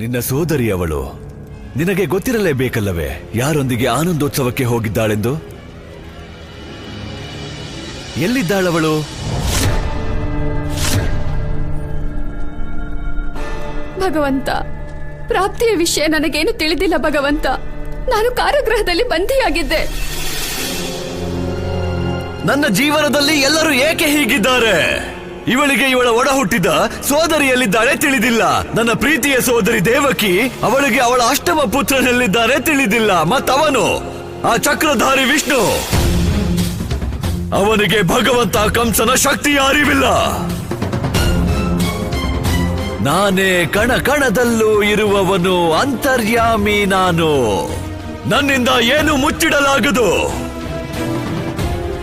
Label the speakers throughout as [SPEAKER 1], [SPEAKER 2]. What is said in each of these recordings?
[SPEAKER 1] ನಿನ್ನ ಸೋದರಿ ಅವಳು. ನಿನಗೆ ಗೊತ್ತಿರಲೇಬೇಕಲ್ಲವೇ ಯಾರೊಂದಿಗೆ ಆನಂದೋತ್ಸವಕ್ಕೆ ಹೋಗಿದ್ದಾಳೆಂದು? ಎಲ್ಲಿದ್ದಾಳವಳು?
[SPEAKER 2] ಭಗವಂತ, ಪ್ರಾಪ್ತಿಯ ವಿಷಯ ನನಗೇನು ತಿಳಿದಿಲ್ಲ ಭಗವಂತ. ನಾನು ಕಾರಾಗೃಹದಲ್ಲಿ ಬಂಧಿಯಾಗಿದ್ದೆ.
[SPEAKER 1] ನನ್ನ ಜೀವನದಲ್ಲಿ ಎಲ್ಲರೂ ಏಕೆ ಹೀಗಿದ್ದಾರೆ? ಇವಳಿಗೆ ಇವಳ ಒಡ ಹುಟ್ಟಿದ ಸೋದರಿ ಎಲ್ಲಿದ್ದಾಳೆ ತಿಳಿದಿಲ್ಲ. ನನ್ನ ಪ್ರೀತಿಯ ಸೋದರಿ ದೇವಕಿ, ಅವಳಿಗೆ ಅವಳ ಅಷ್ಟಮ ಪುತ್ರನೆಲ್ಲಿದ್ದಾನೆ ತಿಳಿದಿಲ್ಲ. ಮತ್ತವನು ಆ ಚಕ್ರಧಾರಿ ವಿಷ್ಣು, ಅವನಿಗೆ ಭಗವಂತ ಕಂಸನ ಶಕ್ತಿಯ ಅರಿವಿಲ್ಲ. ನಾನೇ ಕಣ ಕಣದಲ್ಲೂ ಇರುವವನು, ಅಂತರ್ಯಾಮಿ ನಾನು. ನನ್ನಿಂದ ಏನು ಮುಚ್ಚಿಡಲಾಗದು.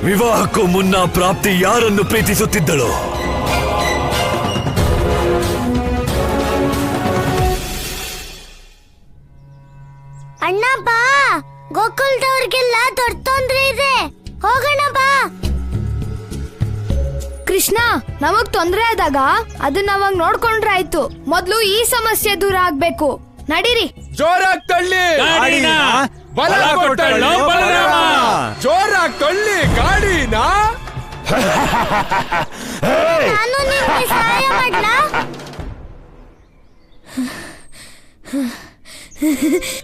[SPEAKER 1] ವಿವಾಹಕ್ಕೂ ಮುನ್ನ ಪ್ರಾಪ್ತಿ ಯಾರನ್ನು ಪ್ರೀತಿಸುತ್ತಿದ್ದಳು?
[SPEAKER 3] ಅಣ್ಣ ಬಾ, ಗೋಕುಲದವ್ರಿಗೆಲ್ಲ ದೊಡ್ಡ ತೊಂದ್ರೆ ಇದೆ, ಹೋಗೋಣ ಬಾ.
[SPEAKER 4] ಕೃಷ್ಣ, ನಮಗ್ ತೊಂದ್ರೆ ಆದಾಗ ಅದನ್ನ ಅವಾಗ ನೋಡ್ಕೊಂಡ್ರೆ ಆಯ್ತು. ಮೊದ್ಲು ಈ ಸಮಸ್ಯೆ ದೂರ ಆಗ್ಬೇಕು. ನಡೀರಿ.
[SPEAKER 5] ಜೋರಾಗಿ ತಳ್ಳಿ ಗಾಡಿನ, ಬಲ ಕೊಟ್ಟಳು ಬಲರಾಮ. ಜೋರಾಗಿ ತಳ್ಳಿ ಗಾಡಿನ.
[SPEAKER 3] ನಾನು ನಿಮ್ಗೆ ಸಹಾಯ ಮಾಡ್ಲಾ?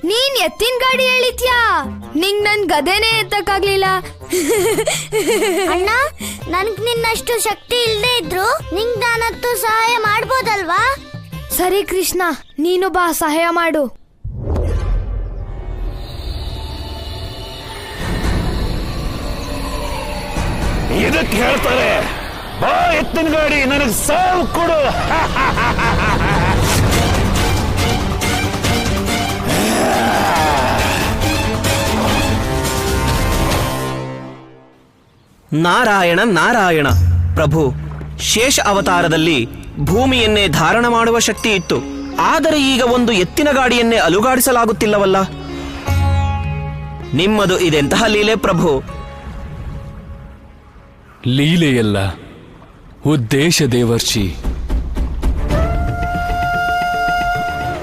[SPEAKER 4] ನೀನ್ ಎತ್ತಿನ ಗಾಡಿ ಹೇಳಿದ್ಯಾ? ನಿಂಗ್ ನನ್ ಗದೆನೆ ಎತ್ತಕ್ಕಾಗ್ಲಿಲ್ಲ.
[SPEAKER 3] ಅಣ್ಣ, ನನ್ಗ್ ನಿನ್ನಷ್ಟು ಶಕ್ತಿ ಇಲ್ದೇ ಇದ್ರು ನಿಂಗ್ ನಾನಂತೂ ಸಹಾಯ ಮಾಡ್ಬೋದಲ್ವಾ?
[SPEAKER 4] ಸರಿ ಕೃಷ್ಣ, ನೀನು ಬಾ, ಸಹಾಯ ಮಾಡು.
[SPEAKER 6] ಇದಕ್ಕೆ ಹೇಳ್ತಾರೆ, ಬಾ ಎತ್ತಿನ ಗಾಡಿ, ನನಗೆ ಸಾವು ಕೊಡು.
[SPEAKER 7] ನಾರಾಯಣ ನಾರಾಯಣ. ಪ್ರಭು, ಶೇಷ ಅವತಾರದಲ್ಲಿ ಭೂಮಿಯನ್ನೇ ಧಾರಣ ಮಾಡುವ ಶಕ್ತಿ ಇತ್ತು. ಆದರೆ ಈಗ ಒಂದು ಎತ್ತಿನ ಗಾಡಿಯನ್ನೇ ಅಲುಗಾಡಿಸಲಾಗುತ್ತಿಲ್ಲವಲ್ಲ. ನಿಮ್ಮದು ಇದೆಂತಹ ಲೀಲೆ ಪ್ರಭು?
[SPEAKER 8] ಲೀಲೆಯಲ್ಲ, ಉದ್ದೇಶ ದೇವರ್ಷಿ.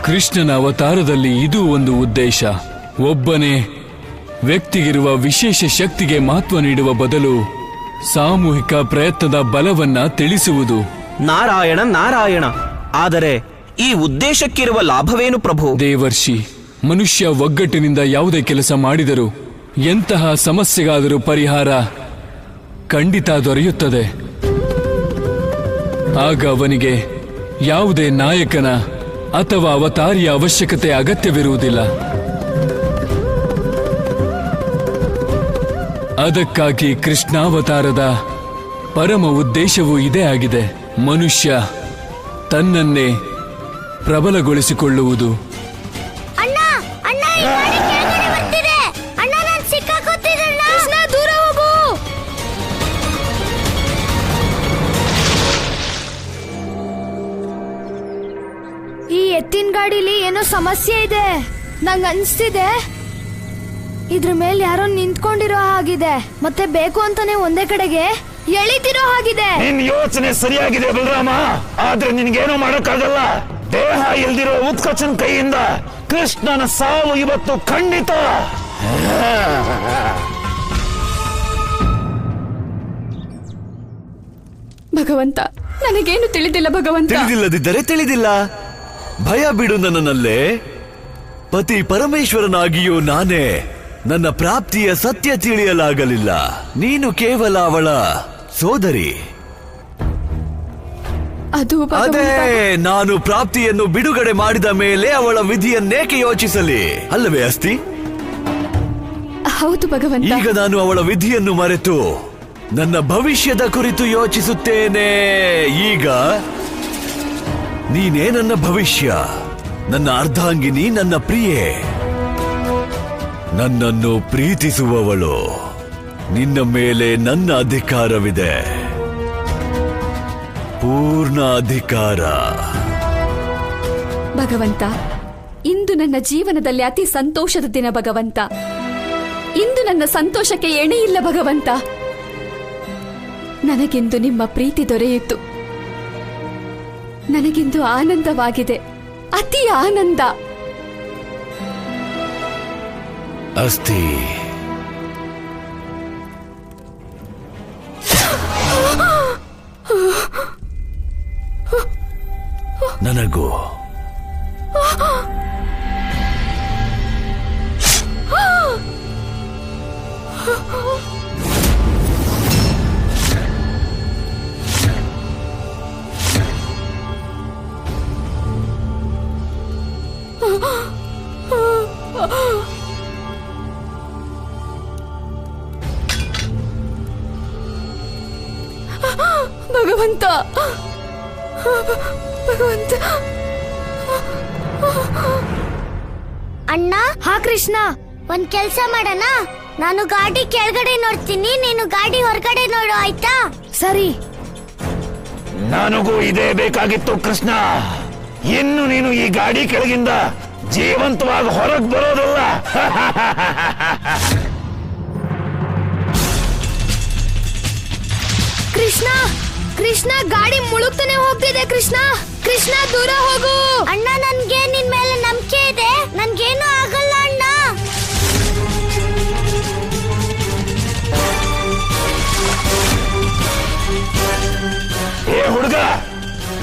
[SPEAKER 8] ಕೃಷ್ಣನ ಅವತಾರದಲ್ಲಿ ಇದು ಒಂದು ಉದ್ದೇಶ. ಒಬ್ಬನೇ ವ್ಯಕ್ತಿಗಿರುವ ವಿಶೇಷ ಶಕ್ತಿಗೆ ಮಹತ್ವ ನೀಡುವ ಬದಲು ಸಾಮೂಹಿಕ ಪ್ರಯತ್ನದ ಬಲವನ್ನ ತಿಳಿಸುವುದು.
[SPEAKER 7] ನಾರಾಯಣ ನಾರಾಯಣ. ಆದರೆ ಈ ಉದ್ದೇಶಕ್ಕಿರುವ ಲಾಭವೇನು ಪ್ರಭು?
[SPEAKER 8] ದೇವರ್ಷಿ, ಮನುಷ್ಯ ಒಗ್ಗಟ್ಟಿನಿಂದ ಯಾವುದೇ ಕೆಲಸ ಮಾಡಿದರೂ ಎಂತಹ ಸಮಸ್ಯೆಗಾದರೂ ಪರಿಹಾರ ಖಂಡಿತ ದೊರೆಯುತ್ತದೆ. ಆಗ ಅವನಿಗೆ ಯಾವುದೇ ನಾಯಕನ ಅಥವಾ ಅವತಾರಿಯ ಅವಶ್ಯಕತೆ ಅಗತ್ಯವಿರುವುದಿಲ್ಲ. ಅದಕ್ಕಾಗಿ ಕೃಷ್ಣಾವತಾರದ ಪರಮ ಉದ್ದೇಶವೂ ಇದೇ ಆಗಿದೆ. ಮನುಷ್ಯ ತನ್ನನ್ನೇ ಪ್ರಬಲಗೊಳಿಸಿಕೊಳ್ಳುವುದು.
[SPEAKER 3] ಅಣ್ಣ, ಅಣ್ಣ, ಈ ಗಾಡಿ ಕೆಳಗಡೆ ಬರ್ತಿದೆ. ಅಣ್ಣ, ನಾನು ಸಿಕ್ಕಾಕೋತಿದ್ದಣ್ಣ.
[SPEAKER 4] ಕೃಷ್ಣ, ದೂರ ಹೋಗು. ಈ ಎತ್ತಿನ ಗಾಡಿಲಿ ಏನೋ ಸಮಸ್ಯೆ ಇದೆ. ನಂಗ್ ಅನ್ಸ್ತಿದೆ ಇದ್ರ ಮೇಲೆ ಯಾರೋ ನಿಂತ್ಕೊಂಡಿರೋ ಹಾಗಿದೆ. ಮತ್ತೆ ಬೇಕು ಅಂತಾನೆ ಒಂದೇ ಕಡೆಗೆ ಎಳಿತಿರೋ ಹಾಗಿದೆ.
[SPEAKER 6] ನಿನ್ ಯೋಚನೆ ಸರಿಯಾಗಿದೆ ಬಲರಾಮ, ಆದ್ರೆ ನಿನ್ಗೇನೋ ಮಾಡಕ್ಕಾಗಲ್ಲ. ದೇಹ ಇಲ್ದಿರೋ ಉತ್ಕಚನ್ ಕೈಯಿಂದ ಕೃಷ್ಣನ ಸಾವು ಇವತ್ತು ಖಂಡಿತ.
[SPEAKER 2] ಭಗವಂತ, ನನಗೇನು ತಿಳಿದಿಲ್ಲ ಭಗವಂತ.
[SPEAKER 1] ತಿಳಿದಿಲ್ಲದಿದ್ದರೆ ತಿಳಿದಿಲ್ಲ. ಭಯ ಬಿಡು ನನ್ನಲ್ಲೇ. ಪತಿ ಪರಮೇಶ್ವರನಾಗಿಯೂ ನಾನೇ ನನ್ನ ಪ್ರಾಪ್ತಿಯ ಸತ್ಯ ತಿಳಿಯಲಾಗಲಿಲ್ಲ. ನೀನು ಕೇವಲ ಅವಳ ಸೋದರಿ.
[SPEAKER 2] ಅದು
[SPEAKER 1] ಅದೇ,
[SPEAKER 2] ಭಗವಂತ.
[SPEAKER 1] ನಾನು ಪ್ರಾಪ್ತಿಯನ್ನು ಬಿಡುಗಡೆ ಮಾಡಿದ ಮೇಲೆ ಅವಳ ವಿಧಿಯನ್ನೇಕೆ ಯೋಚಿಸಲಿ, ಅಲ್ಲವೇ ಅಸ್ತಿ?
[SPEAKER 2] ಹೌದು ಭಗವಂತ.
[SPEAKER 1] ಈಗ ನಾನು ಅವಳ ವಿಧಿಯನ್ನು ಮರೆತು ನನ್ನ ಭವಿಷ್ಯದ ಕುರಿತು ಯೋಚಿಸುತ್ತೇನೆ. ಈಗ ನೀನೇ ನನ್ನ ಭವಿಷ್ಯ, ನನ್ನ ಅರ್ಧಾಂಗಿನಿ, ನನ್ನ ಪ್ರಿಯೆ, ನನ್ನನ್ನು ಪ್ರೀತಿಸುವವಳು. ನಿನ್ನ ಮೇಲೆ ನನ್ನ ಅಧಿಕಾರವಿದೆ, ಪೂರ್ಣ ಅಧಿಕಾರ.
[SPEAKER 2] ಭಗವಂತ, ಇಂದು ನನ್ನ ಜೀವನದಲ್ಲಿ ಅತಿ ಸಂತೋಷದ ದಿನ ಭಗವಂತ. ಇಂದು ನನ್ನ ಸಂತೋಷಕ್ಕೆ ಎಣೆಯಿಲ್ಲ ಭಗವಂತ. ನನಗೆಂದು ನಿಮ್ಮ ಪ್ರೀತಿ ದೊರೆಯಿತು. ನನಗೆಂದು ಆನಂದವಾಗಿದೆ. ಅತಿ ಆನಂದ.
[SPEAKER 1] ಅಸ್ತಿ, ನನಗೂ
[SPEAKER 2] ಭಗವಂತ, ಭಗವಂತ.
[SPEAKER 3] ಅಣ್ಣ,
[SPEAKER 4] ಹಾ ಕೃಷ್ಣ,
[SPEAKER 3] ಒಂದ್ ಕೆಲ್ಸ ಮಾಡೋಣ. ನಾನು ಗಾಡಿ ಕೆಳಗಡೆ ನೋಡ್ತೀನಿ, ನೀನು ಗಾಡಿ ಹೊರಗಡೆ ನೋಡು, ಆಯ್ತಾ?
[SPEAKER 4] ಸರಿ.
[SPEAKER 6] ನನಗೂ ಇದೇ ಬೇಕಾಗಿತ್ತು ಕೃಷ್ಣ. ಇನ್ನು ನೀನು ಈ ಗಾಡಿ ಕೆಳಗಿಂದ ಜೀವಂತವಾಗಿ ಹೊರಗೆ ಬರೋದಲ್ಲ.
[SPEAKER 4] ಕೃಷ್ಣ, ಕೃಷ್ಣ, ಗಾಡಿ ಮುಳುಗ್ತಾನೆ ಹೋಗ್ತಿದೆ. ಕೃಷ್ಣ, ಕೃಷ್ಣ, ದೂರ ಹೋಗು.
[SPEAKER 3] ಅಣ್ಣ, ನನ್ಗೆ ನಿನ್ ಮೇಲೆ ನಂಬಿಕೆ ಇದೆ, ನನ್ಗೇನು ಆಗಲ್ಲ ಅಣ್ಣ.
[SPEAKER 6] ಏ ಹುಡುಗ,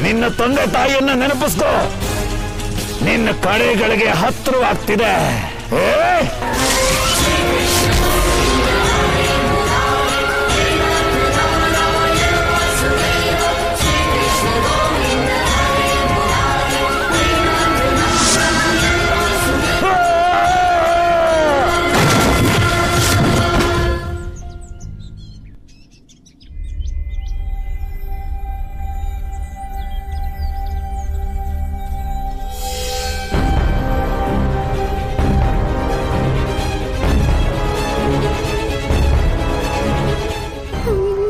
[SPEAKER 6] ನಿನ್ನ ತಂದೆ ತಾಯಿಯನ್ನ ನೆನಪಿಸ್ಕೋ. ನಿನ್ನ ಕಡೆಗಳಿಗೆ ಹತ್ತಿರವಾಗ್ತಿದೆ.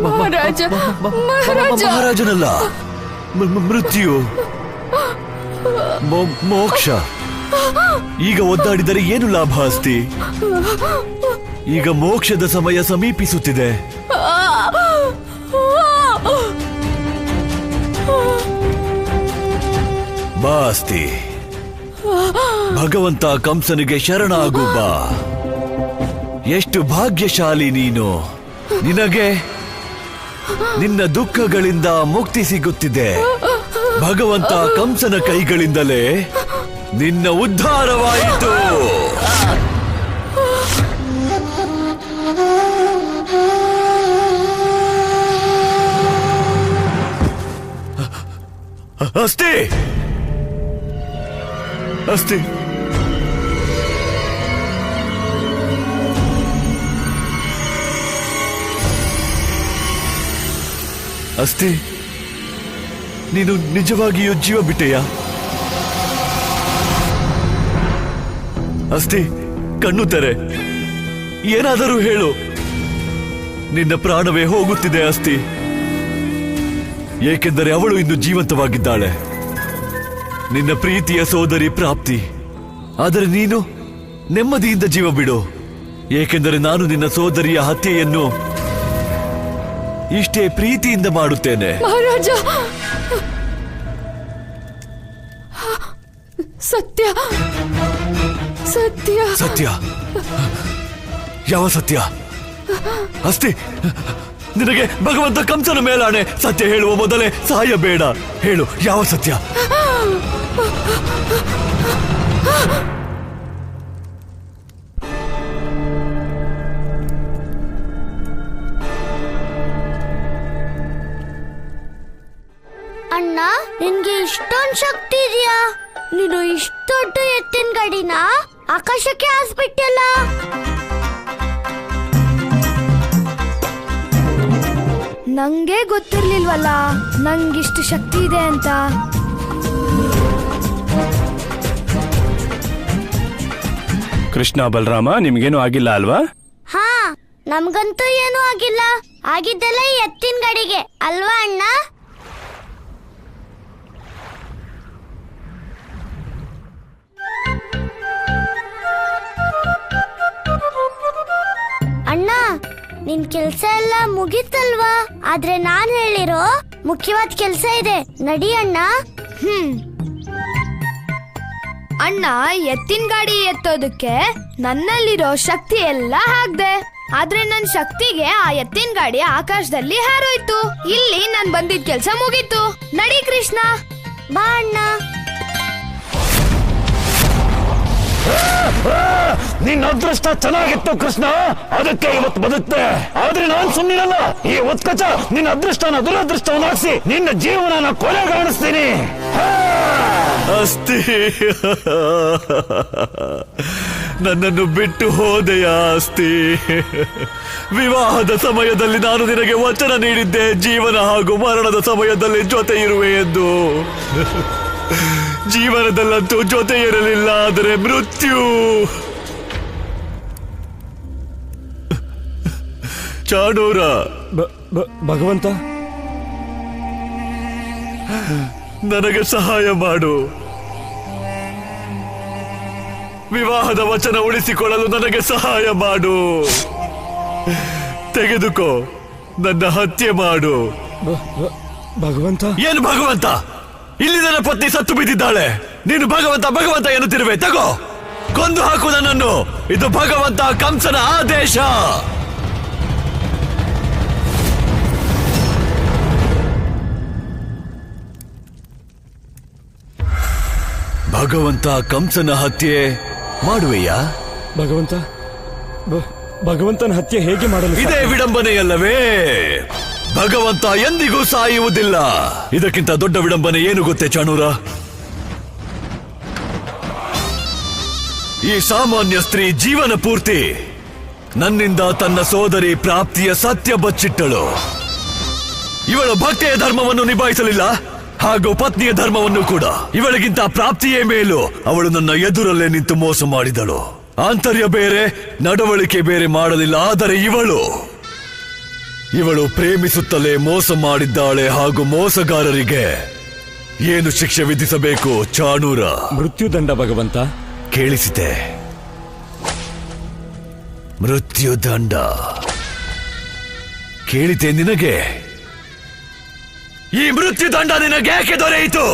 [SPEAKER 2] ಮಹಾರಾಜ, ಮಹಾರಾಜ.
[SPEAKER 1] ಮಹಾರಾಜನಲ್ಲ, ಮೃತ್ಯು, ಮೋಕ್ಷ. ಈಗ ಒದ್ದಾಡಿದರೆ ಏನು ಲಾಭ ಅಸ್ತಿ? ಈಗ ಮೋಕ್ಷದ ಸಮಯ ಸಮೀಪಿಸುತ್ತಿದೆ. ಬಾ ಅಸ್ತಿ, ಭಗವಂತ ಕಂಸನಿಗೆ ಶರಣಾಗು ಬಾ. ಎಷ್ಟು ಭಾಗ್ಯಶಾಲಿ ನೀನು. ನಿನಗೆ ನಿನ್ನ ದುಃಖಗಳಿಂದ ಮುಕ್ತಿ ಸಿಗುತ್ತಿದೆ. ಭಗವಂತ ಕಂಸನ ಕೈಗಳಿಂದಲೇ ನಿನ್ನ ಉದ್ಧಾರವಾಯಿತು. ಅಷ್ಟೇ ಅಷ್ಟೇ. ಅಸ್ತಿ, ನೀನು ನಿಜವಾಗಿಯೂ ಜೀವ ಬಿಟ್ಟೆಯಾ? ಅಸ್ತಿ, ಕಣ್ಣು ತೆರೆ, ಏನಾದರೂ ಹೇಳು. ನಿನ್ನ ಪ್ರಾಣವೇ ಹೋಗುತ್ತಿದೆ ಅಸ್ತಿ. ಏಕೆಂದರೆ ಅವಳು ಇಂದು ಜೀವಂತವಾಗಿದ್ದಾಳೆ. ನಿನ್ನ ಪ್ರೀತಿಯ ಸೋದರಿ ಪ್ರಾಪ್ತಿ. ಆದರೆ ನೀನು ನೆಮ್ಮದಿಯಿಂದ ಜೀವ ಬಿಡು. ಏಕೆಂದರೆ ನಾನು ನಿನ್ನ ಸೋದರಿಯ ಹತ್ಯೆಯನ್ನು ಇಷ್ಟೇ ಪ್ರೀತಿಯಿಂದ ಮಾಡುತ್ತೇನೆ.
[SPEAKER 2] ಮಹಾರಾಜ, ಸತ್ಯ, ಸತ್ಯ,
[SPEAKER 1] ಸತ್ಯ? ಯಾವ ಸತ್ಯ? ಅಷ್ಟೇ, ನಿನಗೆ ಭಗವಂತ ಕಂಸನ ಮೇಲಾಣೆ, ಸತ್ಯ ಹೇಳುವ ಮೊದಲೇ ಸಾಯಬೇಡ. ಹೇಳು, ಯಾವ ಸತ್ಯ?
[SPEAKER 3] ಅಣ್ಣ, ನಿನ್ಗೆ ಇಷ್ಟೊಂದು ಶಕ್ತಿ ಇದೆಯಾ? ನೀನು ಇಷ್ಟು ದೊಡ್ಡ ಎತ್ತಿನ ಗಾಡಿನ ಆಕಾಶಕ್ಕೆ ಹಾಸ್ಬಿಟ್ಟಲ್ಲ.
[SPEAKER 4] ನಂಗೆ ಗೊತ್ತಿರ್ಲಿಲ್ವಲ್ಲ ನಂಗಿಷ್ಟು ಶಕ್ತಿ ಇದೆ ಅಂತ.
[SPEAKER 5] ಕೃಷ್ಣ, ಬಲರಾಮ, ನಿಮ್ಗೇನು ಆಗಿಲ್ಲ ಅಲ್ವಾ?
[SPEAKER 3] ಹಾ, ನಮ್ಗಂತೂ ಏನೂ ಆಗಿಲ್ಲ. ಆಗಿದ್ದೆಲ್ಲ ಈ ಎತ್ತಿನ ಗಾಡಿಗೆ ಅಲ್ವಾ ಅಣ್ಣ? ಅಣ್ಣ, ನಿನ್ ಕೆಲ್ಸ ಎಲ್ಲ ಮುಗೀತಲ್ವಾ? ಆದ್ರೆ ನಾನ್ ಹೇಳಿರೋ ಮುಖ್ಯವಾದ ಕೆಲ್ಸ ಇದೆ, ನಡಿ ಅಣ್ಣ.
[SPEAKER 4] ಅಣ್ಣ ಎತ್ತಿನ ಗಾಡಿ ಎತ್ತೋದಕ್ಕೆ ನನ್ನಲ್ಲಿರೋ ಶಕ್ತಿ ಎಲ್ಲ ಹಾಕ್ದೆ. ಆದ್ರೆ ನನ್ ಶಕ್ತಿಗೆ ಆ ಎತ್ತಿನ ಗಾಡಿ ಆಕಾಶದಲ್ಲಿ ಹಾರೋಯ್ತು. ಇಲ್ಲಿ ನಾನ್ ಬಂದಿದ್ ಕೆಲ್ಸ ಮುಗೀತು. ನಡಿ ಕೃಷ್ಣ.
[SPEAKER 3] ಬಾ ಅಣ್ಣ.
[SPEAKER 6] ನಿನ್ನ ಅದೃಷ್ಟ ಚೆನ್ನಾಗಿತ್ತು ಕೃಷ್ಣ, ಅದಕ್ಕೆ ಇವತ್ತು ಬದುಕ್ತೆ. ಆದ್ರೆ ನಾನ್ ಸುಮ್ಮನಿರಲ್ಲ. ಈ ಉತ್ಕಚ ನಿನ್ನ ಅದೃಷ್ಟನ ದುರದೃಷ್ಟವನ್ನಾಗಿಸಿ ನಿನ್ನ ಜೀವನನ ಕೊನೆಗಾಣಿಸ್ತೀನಿ.
[SPEAKER 1] ಅಸ್ತಿ, ನನ್ನನ್ನು ಬಿಟ್ಟು ಹೋದೆಯ ಅಸ್ತಿ. ವಿವಾಹದ ಸಮಯದಲ್ಲಿ ನಾನು ನಿನಗೆ ವಚನ ನೀಡಿದ್ದೆ, ಜೀವನ ಹಾಗೂ ಮರಣದ ಸಮಯದಲ್ಲಿ ಜೊತೆ ಇರುವೆ ಎಂದು. ಜೀವನದಲ್ಲಂತೂ ಜೊತೆ ಇರಲಿಲ್ಲ, ಆದರೆ ಮೃತ್ಯು. ಚಾಣೂರ,
[SPEAKER 5] ಭಗವಂತ,
[SPEAKER 1] ನನಗೆ ಸಹಾಯ ಮಾಡು. ವಿವಾಹದ ವಚನ ಉಳಿಸಿಕೊಳ್ಳಲು ನನಗೆ ಸಹಾಯ ಮಾಡು. ತೆಗೆದುಕೋ, ನನ್ನ ಹತ್ಯೆ ಮಾಡು.
[SPEAKER 5] ಭಗವಂತ.
[SPEAKER 1] ಏನು ಭಗವಂತ? ಇಲ್ಲಿ ನನ್ನ ಪತ್ನಿ ಸತ್ತು ಬಿದ್ದಿದ್ದಾಳೆ. ನೀನು ಭಗವಂತ ಭಗವಂತ ಎನ್ನುತ್ತಿರುವೆ. ತಗೋ, ಕೊಂದು ಹಾಕು ನನ್ನನ್ನು. ಇದು ಭಗವಂತ ಕಂಸನ ಆದೇಶ. ಭಗವಂತ ಕಂಸನ ಹತ್ಯೆ ಮಾಡುವೆಯಾ?
[SPEAKER 5] ಭಗವಂತ, ಭಗವಂತನ ಹತ್ಯೆ ಹೇಗೆ ಮಾಡಲು?
[SPEAKER 1] ಇದೇ ವಿಡಂಬನೆಯಲ್ಲವೇ? ಭಗವಂತ ಎಂದಿಗೂ ಸಾಯುವುದಿಲ್ಲ. ಇದಕ್ಕಿಂತ ದೊಡ್ಡ ವಿಡಂಬನೆ ಏನು ಗೊತ್ತೇ ಚಾಣೂರ? ಈ ಸಾಮಾನ್ಯ ಸ್ತ್ರೀ ಜೀವನ ಪೂರ್ತಿ ನನ್ನಿಂದ ತನ್ನ ಸೋದರಿ ಪ್ರಾಪ್ತಿಯ ಸತ್ಯ ಬಚ್ಚಿಟ್ಟಳು. ಇವಳು ಭಕ್ತಿಯ ಧರ್ಮವನ್ನು ನಿಭಾಯಿಸಲಿಲ್ಲ, ಹಾಗೂ ಪತ್ನಿಯ ಧರ್ಮವನ್ನು ಕೂಡ. ಇವಳಿಗಿಂತ ಪ್ರಾಪ್ತಿಯೇ ಮೇಲು. ಅವಳು ನನ್ನ ಎದುರಲ್ಲೇ ನಿಂತು ಮೋಸ ಮಾಡಿದಳು. ಆಂತರ್ಯ ಬೇರೆ, ನಡವಳಿಕೆ ಬೇರೆ ಮಾಡಲಿಲ್ಲ. ಆದರೆ ಇವಳು ಪ್ರೇಮಿಸುತ್ತಲೇ ಮೋಸ ಮಾಡಿದ್ದಾಳೆ. ಹಾಗೂ ಮೋಸಗಾರರಿಗೆ ಏನು ಶಿಕ್ಷೆ ವಿಧಿಸಬೇಕು ಚಾಣೂರ?
[SPEAKER 5] ಮೃತ್ಯುದಂಡ ಭಗವಂತ.
[SPEAKER 1] ಕೇಳಿಸಿದೆ, ಮೃತ್ಯುದಂಡ ಕೇಳಿತೆ ನಿನಗೆ? ಈ ಮೃತ್ಯುದಂಡ ನಿನಗೆ ಯಾಕೆ ದೊರೆಯಿತು?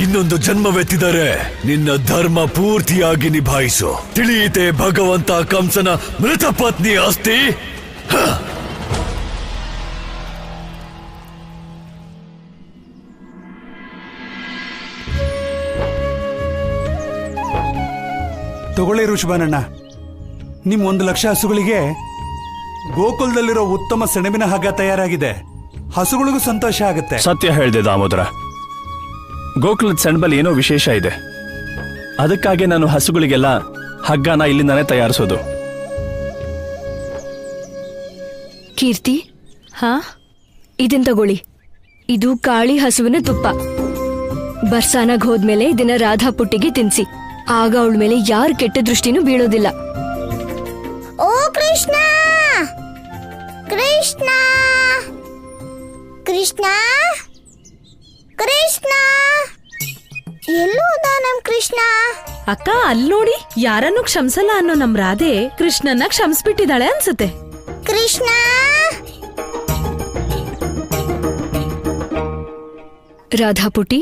[SPEAKER 1] ಇನ್ನೊಂದು ಜನ್ಮವೆತ್ತಿದರೆ ನಿನ್ನ ಧರ್ಮ ಪೂರ್ತಿಯಾಗಿ ನಿಭಾಯಿಸು. ತಿಳಿಯಿತೆ ಭಗವಂತ ಕಂಸನ ಮೃತ ಪತ್ನಿ ಅಸ್ತಿ.
[SPEAKER 9] ತಗೊಳ್ಳಿ ಋಷಭನಣ್ಣ, ನಿಮ್ 1,00,000 ಹಸುಗಳಿಗೆ ಗೋಕುಲದಲ್ಲಿರೋ ಉತ್ತಮ ಸೆಣಬಿನ ಹಗ್ಗ ತಯಾರಾಗಿದೆ. ಹಸುಗಳಿಗೂ ಸಂತೋಷ ಆಗುತ್ತೆ.
[SPEAKER 5] ಸತ್ಯ ಹೇಳಿದೆ ದಾಮೋದರ. ಗೋಕುಲದ ಸೆಣಬಲ್ಲಿ ಏನೋ ವಿಶೇಷ ಇದೆ. ಅದಕ್ಕಾಗಿ ನಾನು ಹಸುಗಳಿಗೆಲ್ಲ ಹಗ್ಗನ ಇಲ್ಲಿಂದಾನೇ ತಯಾರಿಸೋದು.
[SPEAKER 10] ಕೀರ್ತಿ, ಹಾ, ಇದನ್ ತಗೊಳ್ಳಿ. ಇದು ಕಾಳಿ ಹಸುವಿನ ತುಪ್ಪ. ಬರ್ಸಾನಾಗ್ ಹೋದ್ಮೇಲೆ ಇದನ್ನ ರಾಧಾ ಪುಟ್ಟಿಗೆ ತಿನ್ಸಿ. ಆಗ ಅವಳ ಮೇಲೆ ಯಾರ ಕೆಟ್ಟ ದೃಷ್ಟಿನೂ ಬೀಳೋದಿಲ್ಲ.
[SPEAKER 3] ಓ ಕೃಷ್ಣ, ಕೃಷ್ಣ, ಕೃಷ್ಣ, ಕೃಷ್ಣ, ಎಲ್ಲೋದ ನಮ್ ಕೃಷ್ಣ?
[SPEAKER 11] ಅಕ್ಕ, ಅಲ್ಲಿ ನೋಡಿ, ಯಾರನ್ನು ಕ್ಷಮಿಸಲ್ಲ ಅನ್ನೋ ನಮ್ ರಾಧೆ ಕೃಷ್ಣನ್ನ ಕ್ಷಮಿಸ್ಬಿಟ್ಟಿದ್ದಾಳೆ ಅನ್ಸುತ್ತೆ.
[SPEAKER 3] ಕೃಷ್ಣ,
[SPEAKER 10] ರಾಧಾ ಪುಟಿ,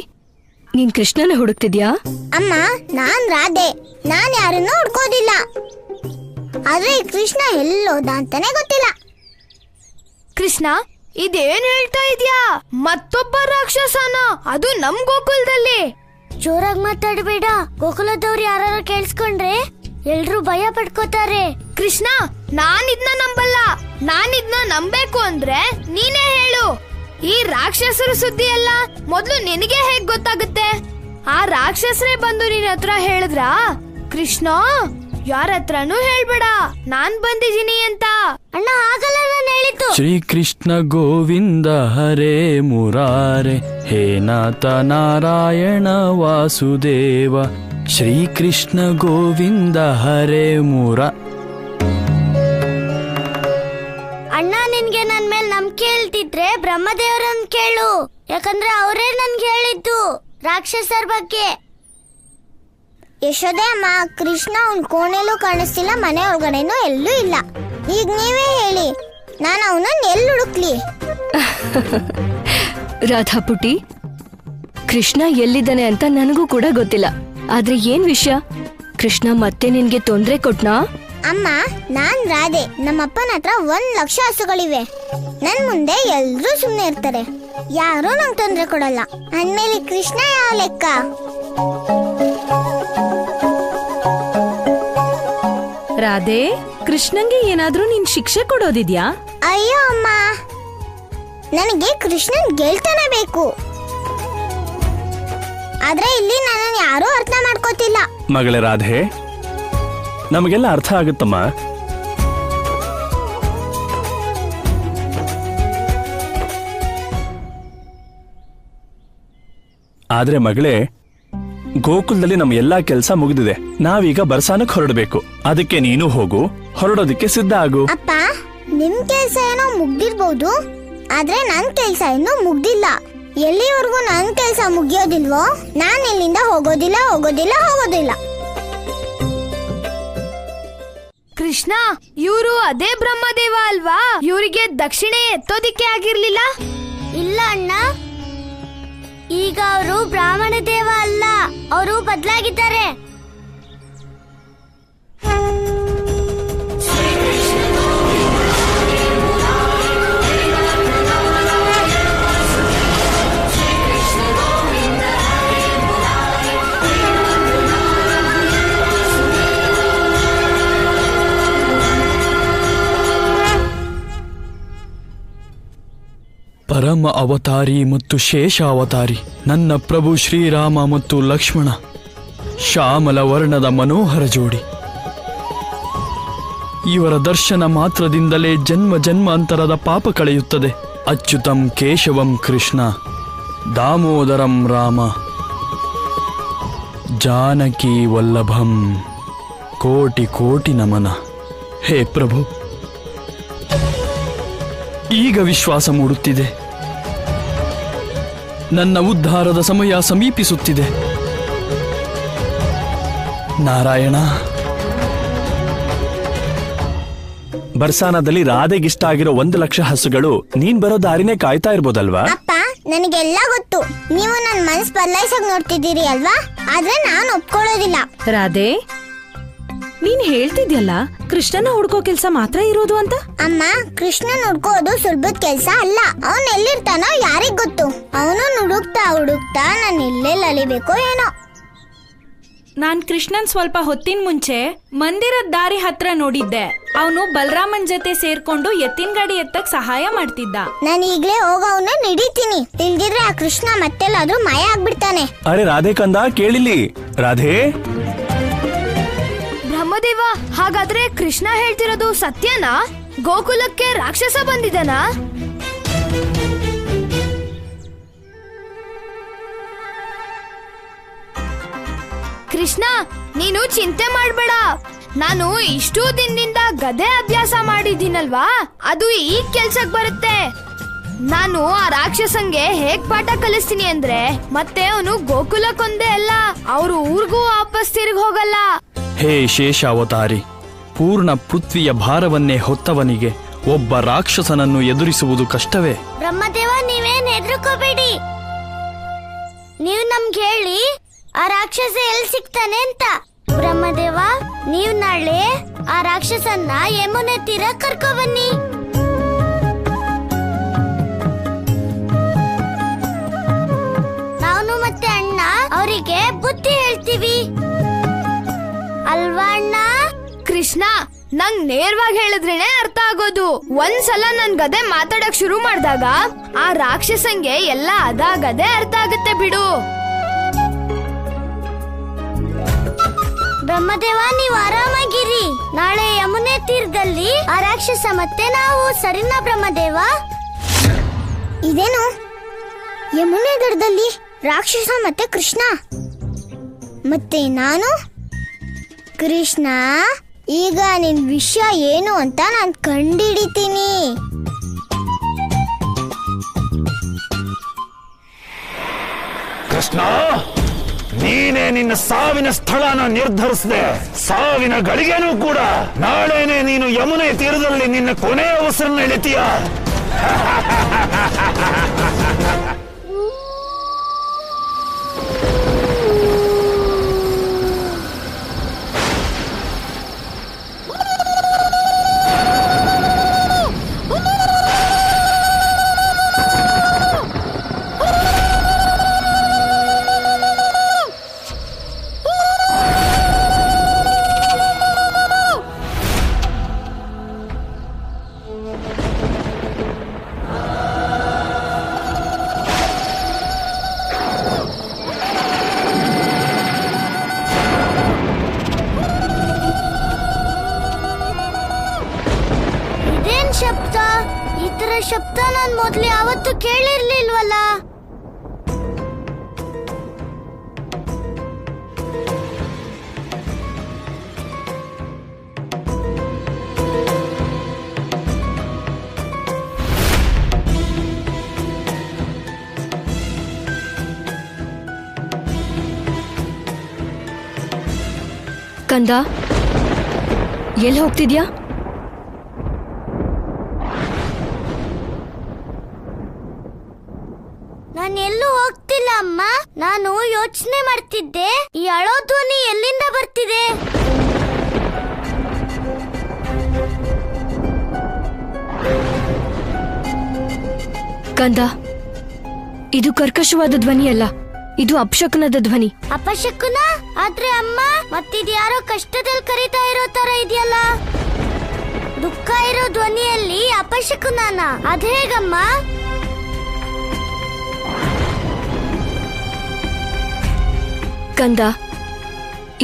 [SPEAKER 10] ನೀನ್ ಕೃಷ್ಣನ ಹುಡುಕ್ತಿದ್ಯಾ?
[SPEAKER 3] ಅಮ್ಮ, ನಾನ್ ರಾಧೆ. ನಾನ್ ಯಾರನ್ನೂ ಹುಡ್ಕೋದಿಲ್ಲ. ಆದ್ರೆ ಈ ಕೃಷ್ಣ ಎಲ್ಲೋದ ಅಂತಾನೆ ಗೊತ್ತಿಲ್ಲ.
[SPEAKER 4] ಕೃಷ್ಣ, ಇದೇನ್ ಹೇಳ್ತಾ ಇದ್ಯಾ? ಮತ್ತೊಬ್ಬ ರಾಕ್ಷಸನ, ಅದು ನಮ್ ಗೋಕುಲದಲ್ಲಿ.
[SPEAKER 3] ಜೋರಾಗಿ ಮಾತಾಡಬೇಡ. ಗೋಕುಲದವ್ರು ಯಾರು ಕೇಳಿಸ್ಕೊಂಡ್ರೆ ಎಲ್ರೂ ಭಯ ಪಡ್ಕೋತಾರೆ.
[SPEAKER 4] ಕೃಷ್ಣ, ನಾನಿದ್ನ ನಂಬಲ್ಲ. ನಾನಿದ್ನ ನಂಬೇಕು ಅಂದ್ರೆ ನೀನೇ ಹೇಳು. ಈ ರಾಕ್ಷಸರ ಸುದ್ದಿ ಎಲ್ಲ ಮೊದ್ಲು ನಿನಗೆ ಹೇಗ್ ಗೊತ್ತಾಗುತ್ತೆ? ಆ ರಾಕ್ಷಸರೇ ಬಂದು ನಿನ್ನ ಹತ್ರ ಹೇಳಿದ್ರಾ? ಕೃಷ್ಣ, ಯಾರ ಹತ್ರನೂ ಹೇಳ್ಬೇಡ ನಾನ್ ಬಂದಿದ್ದೀನಿ ಅಂತ.
[SPEAKER 3] ಅಣ್ಣ, ಆಗಲ್ಲ, ನಾನು ಹೇಳಿದ್ದು.
[SPEAKER 8] ಶ್ರೀಕೃಷ್ಣ ಗೋವಿಂದ ಹರೇ ಮುರಾರೆ, ಹೇ ನಾಥ ನಾರಾಯಣ ವಾಸುದೇವ. ಶ್ರೀಕೃಷ್ಣ ಗೋವಿಂದ ಹರೇ
[SPEAKER 3] ಅಣ್ಣ, ನಿನ್ಗೆ ನನ್ ಮೇಲೆ ನಂಬಿಕೆ ಹೇಳ್ತಿದ್ರೆ ಬ್ರಹ್ಮದೇವರನ್ನ ಕೇಳು. ಯಾಕಂದ್ರೆ ಅವರೇ ನನ್ಗೆ ಹೇಳಿದ್ದು ರಾಕ್ಷಸರ ಬಗ್ಗೆ. ಯಶೋದೆ ಅಮ್ಮ, ಕೃಷ್ಣ ಅವ್ನ್ ಕೋಣೆಲ್ಲೂ ಕಾಣಿಸ್ತಿಲ್ಲ, ಮನೆ ಒಳಗಡೆನೂ ಎಲ್ಲೂ ಇಲ್ಲ. ಈಗ ನೀವೇ ಹೇಳಿ, ನಾನು ಅವನನ್ನ ಎಲ್ಲಿ ಹುಡುಕ್ಲಿ?
[SPEAKER 10] ರಾಧಾ ಪುಟಿ, ಕೃಷ್ಣ ಎಲ್ಲಿದ್ದಾನೆ ಅಂತ ನನಗೂ ಕೂಡ ಗೊತ್ತಿಲ್ಲ. ಆದ್ರೆ ಏನ್ ವಿಷಯ? ಕೃಷ್ಣ ಮತ್ತೆ ನಿನ್ಗೆ ತೊಂದ್ರೆ ಕೊಟ್ನಾ?
[SPEAKER 3] ಅಮ್ಮ, ನಾನ್ ರಾಧೆ. ನಮ್ಮಪ್ಪನ ಹತ್ರ 1,00,000 ಹಸುಗಳಿವೆ. ನನ್ ಮುಂದೆ ಎಲ್ರೂ ಸುಮ್ನೆ ಇರ್ತಾರೆ, ಯಾರೂ ನಂಗೆ ತೊಂದ್ರೆ ಕೊಡಲ್ಲ. ಅಂದ್ಮೇಲೆ ಕೃಷ್ಣ ಯಾವ ಲೆಕ್ಕ?
[SPEAKER 11] ರಾಧೆ, ಕೃಷ್ಣಂಗೆ ಏನಾದ್ರೂ ನೀನ್ ಶಿಕ್ಷೆ ಕೊಡೋದಿದ್ಯಾ?
[SPEAKER 3] ಅಯ್ಯೋ ಅಮ್ಮ, ನನಗೆ ಕೃಷ್ಣನ್ ಗೆಲ್ತನ ಬೇಕು. ಆದ್ರೆ ಇಲ್ಲಿ ನನ್ನನ್ನು ಯಾರೂ ಅರ್ಥ ಮಾಡ್ಕೋತಿಲ್ಲ.
[SPEAKER 5] ಮಗಳೇ ರಾಧೆ, ನಮಗೆಲ್ಲ ಅರ್ಥ ಆಗುತ್ತಮ್ಮ. ಆದ್ರೆ ಮಗಳೇ, ಗೋಕುಲದಲ್ಲಿ ನಮ್ಮ ಎಲ್ಲಾ ಕೆಲಸ ಮುಗಿದಿದೆ. ನಾವೀಗ ಬರ್ಸಾನಕ್ ಹೊರಡಬೇಕು. ಅದಕ್ಕೆ ನೀನು ಹೋಗು, ಹೊರಡೋದಕ್ಕೆ ಸಿದ್ಧ ಆಗು.
[SPEAKER 3] ಅಪ್ಪ, ನಿಮ್ ಕೆಲ್ಸ ಏನೋ ಮುಗ್ದಿರ್ಬೋದು, ಆದ್ರೆ ನನ್ ಕೆಲ್ಸ ಇನ್ನೂ ಮುಗ್ದಿಲ್ಲ. ಎಲ್ಲಿವರೆಗೂ ನನ್ ಕೆಲ್ಸ ಮುಗಿಯೋದಿಲ್ವೋ ನಾನ್ ಇಲ್ಲಿಂದ ಹೋಗೋದಿಲ್ಲ.
[SPEAKER 4] ಕೃಷ್ಣ, ಇವರು ಅದೇ ಬ್ರಹ್ಮದೇವ ಅಲ್ವಾ? ಇವರಿಗೆ ದಕ್ಷಿಣೆ ಎತ್ತೋದಿಕ್ಕೆ ಆಗಿರ್ಲಿಲ್ಲ?
[SPEAKER 3] ಇಲ್ಲ ಅಣ್ಣ, ಈಗ ಅವರು ಬ್ರಾಹ್ಮಣ ದೇವ ಅಲ್ಲ, ಅವರು ಬದಲಾಗಿದ್ದಾರೆ.
[SPEAKER 8] ಪರಮ ಅವತಾರಿ ಮತ್ತು ಶೇಷ ಅವತಾರಿ ನನ್ನ ಪ್ರಭು ಶ್ರೀರಾಮ ಮತ್ತು ಲಕ್ಷ್ಮಣ, ಶ್ಯಾಮಲ ವರ್ಣದ ಮನೋಹರ ಜೋಡಿ. ಇವರ ದರ್ಶನ ಮಾತ್ರದಿಂದಲೇ ಜನ್ಮ ಜನ್ಮಾಂತರದ ಪಾಪ ಕಳೆಯುತ್ತದೆ. ಅಚ್ಯುತಂ ಕೇಶವಂ ಕೃಷ್ಣ, ದಾಮೋದರಂ ರಾಮ, ಜಾನಕಿ ವಲ್ಲಭಂ, ಕೋಟಿ ಕೋಟಿ ನಮನ. ಹೇ ಪ್ರಭು, ಈಗ ವಿಶ್ವಾಸ ಮೂಡುತ್ತಿದೆ. ನನ್ನ ಉದ್ಧಾರದ ಸಮಯ ಸಮೀಪಿಸುತ್ತಿದೆ. ನಾರಾಯಣ.
[SPEAKER 5] ಬರ್ಸಾನದಲ್ಲಿ ರಾಧೆಗಿಷ್ಟ ಆಗಿರೋ 1,00,000 ಹಸುಗಳು ನೀನ್ ಬರೋ ದಾರಿನೇ ಕಾಯ್ತಾ ಇರ್ಬೋದಲ್ವಾ?
[SPEAKER 3] ಅಪ್ಪ, ನನಗೆಲ್ಲ ಗೊತ್ತು. ನೀವು ನನ್ನ ಮನಸ್ಸು ಬದಲಾಯಿಸಕ್ ನೋಡ್ತಿದ್ದೀರಿ ಅಲ್ವಾ? ಆದ್ರೆ ನಾನು ಒಪ್ಕೊಳ್ಳೋದಿಲ್ಲ.
[SPEAKER 11] ರಾಧೆ, ನೀನ್ ಹೇಳ್ತಿದ್ಯಲ್ಲ ಕೃಷ್ಣನ ಹುಡ್ಕೋ ಕೆಲ್ಸ ಮಾತ್ರ ಇರೋದು ಅಂತ.
[SPEAKER 3] ಅಮ್ಮ, ಕೃಷ್ಣನ್ ಹುಡ್ಕೋದು ಸುಲಭದ ಕೆಲ್ಸ ಅಲ್ಲ. ಅವನ್ ಎಲ್ಲಿರ್ತಾನೋ ಯಾರಿಗ್ ಗೊತ್ತು? ಅವನು ಹುಡುಕ್ತಾ ನಾನು ಎಲ್ಲೆಲ್ಲಿ ಅಲಿಬೇಕೋ ಏನೋ.
[SPEAKER 12] ನಾನ್ ಕೃಷ್ಣನ್ ಸ್ವಲ್ಪ ಹೊತ್ತಿನ ಮುಂಚೆ ಮಂದಿರದ ದಾರಿ ಹತ್ರ ನೋಡಿದ್ದೆ. ಅವನು ಬಲರಾಮನ್ ಜೊತೆ ಸೇರ್ಕೊಂಡು ಎತ್ತಿನ ಗಾಡಿ ಎತ್ತಕ್ ಸಹಾಯ ಮಾಡ್ತಿದ್ದ.
[SPEAKER 3] ನಾನು ಈಗ್ಲೇ ಹೋಗವನ್ನ ಹಿಡಿತೀನಿ, ಇಲ್ದಿದ್ರೆ ಆ ಕೃಷ್ಣ ಮತ್ತೆಲ್ಲಾದ್ರೂ ಮಾಯ ಆಗ್ಬಿಡ್ತಾನೆ.
[SPEAKER 5] ಅರೆ ರಾಧೆ ಕಂದ, ಕೇಳಿಲಿ. ರಾಧೆ,
[SPEAKER 4] ಬ್ರಹ್ಮದೇವ, ಹಾಗಾದ್ರೆ ಕೃಷ್ಣ ಹೇಳ್ತಿರೋದು ಸತ್ಯನಾ? ಗೋಕುಲಕ್ಕೆ ರಾಕ್ಷಸ ಬಂದಿದನಾ? ಕೃಷ್ಣ, ನೀನು ಚಿಂತೆ ಮಾಡ್ಬೇಡ. ನಾನು ಇಷ್ಟೂ ದಿನದಿಂದ ಗದೆ ಅಭ್ಯಾಸ ಮಾಡಿದ್ದೀನಲ್ವಾ, ಅದು ಈ ಕೆಲ್ಸಕ್ ಬರುತ್ತೆ. ನಾನು ಆ ರಾಕ್ಷಸಂಗೆ ಹೇಗ್ ಪಾಠ ಕಲಿಸ್ತೀನಿ ಅಂದ್ರೆ ಮತ್ತೆ ಅವನು ಗೋಕುಲಕ್ಕೊಂದೇ ಅಲ್ಲ, ಅವ್ರ ಊರ್ಗೂ ವಾಪಸ್ ತಿರುಗಿ ಹೋಗಲ್ಲ.
[SPEAKER 8] ಹೇ ಶೇಷಾವತಾರಿ, ಪೂರ್ಣ ಪೃಥ್ವಿಯ ಭಾರವನ್ನೇ ಹೊತ್ತವನಿಗೆ ಒಬ್ಬ ರಾಕ್ಷಸನನ್ನು ಎದುರಿಸುವುದು ಕಷ್ಟವೇ?
[SPEAKER 3] ಬ್ರಹ್ಮದೇವ, ನೀವೇನ್ ಹೆದರ್ಕೋಬೇಡಿ. ನೀವು ನಮ್ಗೆ ಹೇಳಿ ಆ ರಾಕ್ಷಸ ಎಲ್ಲಿ ಸಿಗ್ತಾನೆ ಅಂತ. ಬ್ರಹ್ಮದೇವ, ನೀವು ನಾಳೆ ಆ ರಾಕ್ಷಸನ್ನ ಯಮುನೆ ತೀರ ಕರ್ಕೊ ಬನ್ನಿ. ನಾನು ಮತ್ತೆ ಅಣ್ಣ ಅವರಿಗೆ ಬುದ್ಧಿ ಹೇಳ್ತೀವಿ, ಅಲ್ವಾ ಅಣ್ಣ?
[SPEAKER 4] ಕೃಷ್ಣ, ನಂಗ್ ನೇರವಾಗಿ ಹೇಳಿದ್ರೇನೆ ಅರ್ಥ ಆಗೋದು. ಒಂದ್ಸಲ ನನ್ ಗದೆ ಮಾತಾಡಕ್ ಶುರು ಮಾಡಿದಾಗ ಆ ರಾಕ್ಷಸಂಗೆ ಎಲ್ಲ ಅದಾಗದೆ ಅರ್ಥ ಆಗುತ್ತೆ ಬಿಡು.
[SPEAKER 3] ಬ್ರಹ್ಮದೇವ, ನೀವು ಆರಾಮಾಗಿರಿ. ನಾಳೆ ಯಮುನೆ ತೀರದಲ್ಲಿ ಆ ರಾಕ್ಷಸ ಮತ್ತೆ ನಾವು, ಸರಿನಾ ಬ್ರಹ್ಮದೇವ? ಇದೇನು ಯಮುನೆ ದಡದಲ್ಲಿ ರಾಕ್ಷಸ ಮತ್ತೆ ಕೃಷ್ಣ, ಮತ್ತೆ ನಾನು? ಕೃಷ್ಣ, ಈಗ ನಿನ್ ವಿಷಯ ಏನು ಅಂತ ನಾನು ಕಂಡಿಡಿತೀನಿ.
[SPEAKER 6] ಕೃಷ್ಣ, ನೀನೇ ನಿನ್ನ ಸಾವಿನ ಸ್ಥಳನ ನಿರ್ಧರಿಸಿದೆ. ಸಾವಿನ ಗಳಿಗೆನೂ ಕೂಡ ನಾಳೆನೆ ನೀನು ಯಮುನೆ ತೀರದಲ್ಲಿ ನಿನ್ನ ಕೊನೆಯ ಉಸಿರನ್ನ ಎಳಿತೀಯ.
[SPEAKER 3] ಶಬ್ದ ನಾನ್ ಮೊದ್ಲು ಯಾವತ್ತೂ ಕೇಳಿರ್ಲಿಲ್ವಲ್ಲ.
[SPEAKER 10] ಕಂದ, ಎಲ್ಲಿ ಹೋಗ್ತಿದ್ಯಾ?
[SPEAKER 3] ನಾನು ಎಲ್ಲೂ ಹೋಗ್ತಿಲ್ಲ ಅಮ್ಮ. ನಾನು ಯೋಚನೆ ಮಾಡ್ತಿದ್ದೆ, ಈ ಅಳೋ ಧ್ವನಿ ಎಲ್ಲಿಂದ ಬರ್ತಿದೆ?
[SPEAKER 10] ಕಂದ, ಇದು ಕರ್ಕಶವಾದ ಧ್ವನಿಯಲ್ಲ, ಇದು ಅಪಶಕುನದ ಧ್ವನಿ.
[SPEAKER 3] ಅಪಶಕುನ? ಆದ್ರೆ ಅಮ್ಮ, ಮತ್ತಿದ್ಯಾರೋ ಕಷ್ಟದಲ್ಲಿ ಕರೀತಾ ಇರೋ ತರ ಇದೆಯಲ್ಲ. ದುಃಖ ಇರೋ ಧ್ವನಿಯಲ್ಲಿ ಅಪಶಕುನನ? ಅದೇಗಮ್ಮ?
[SPEAKER 10] ಕಂದ,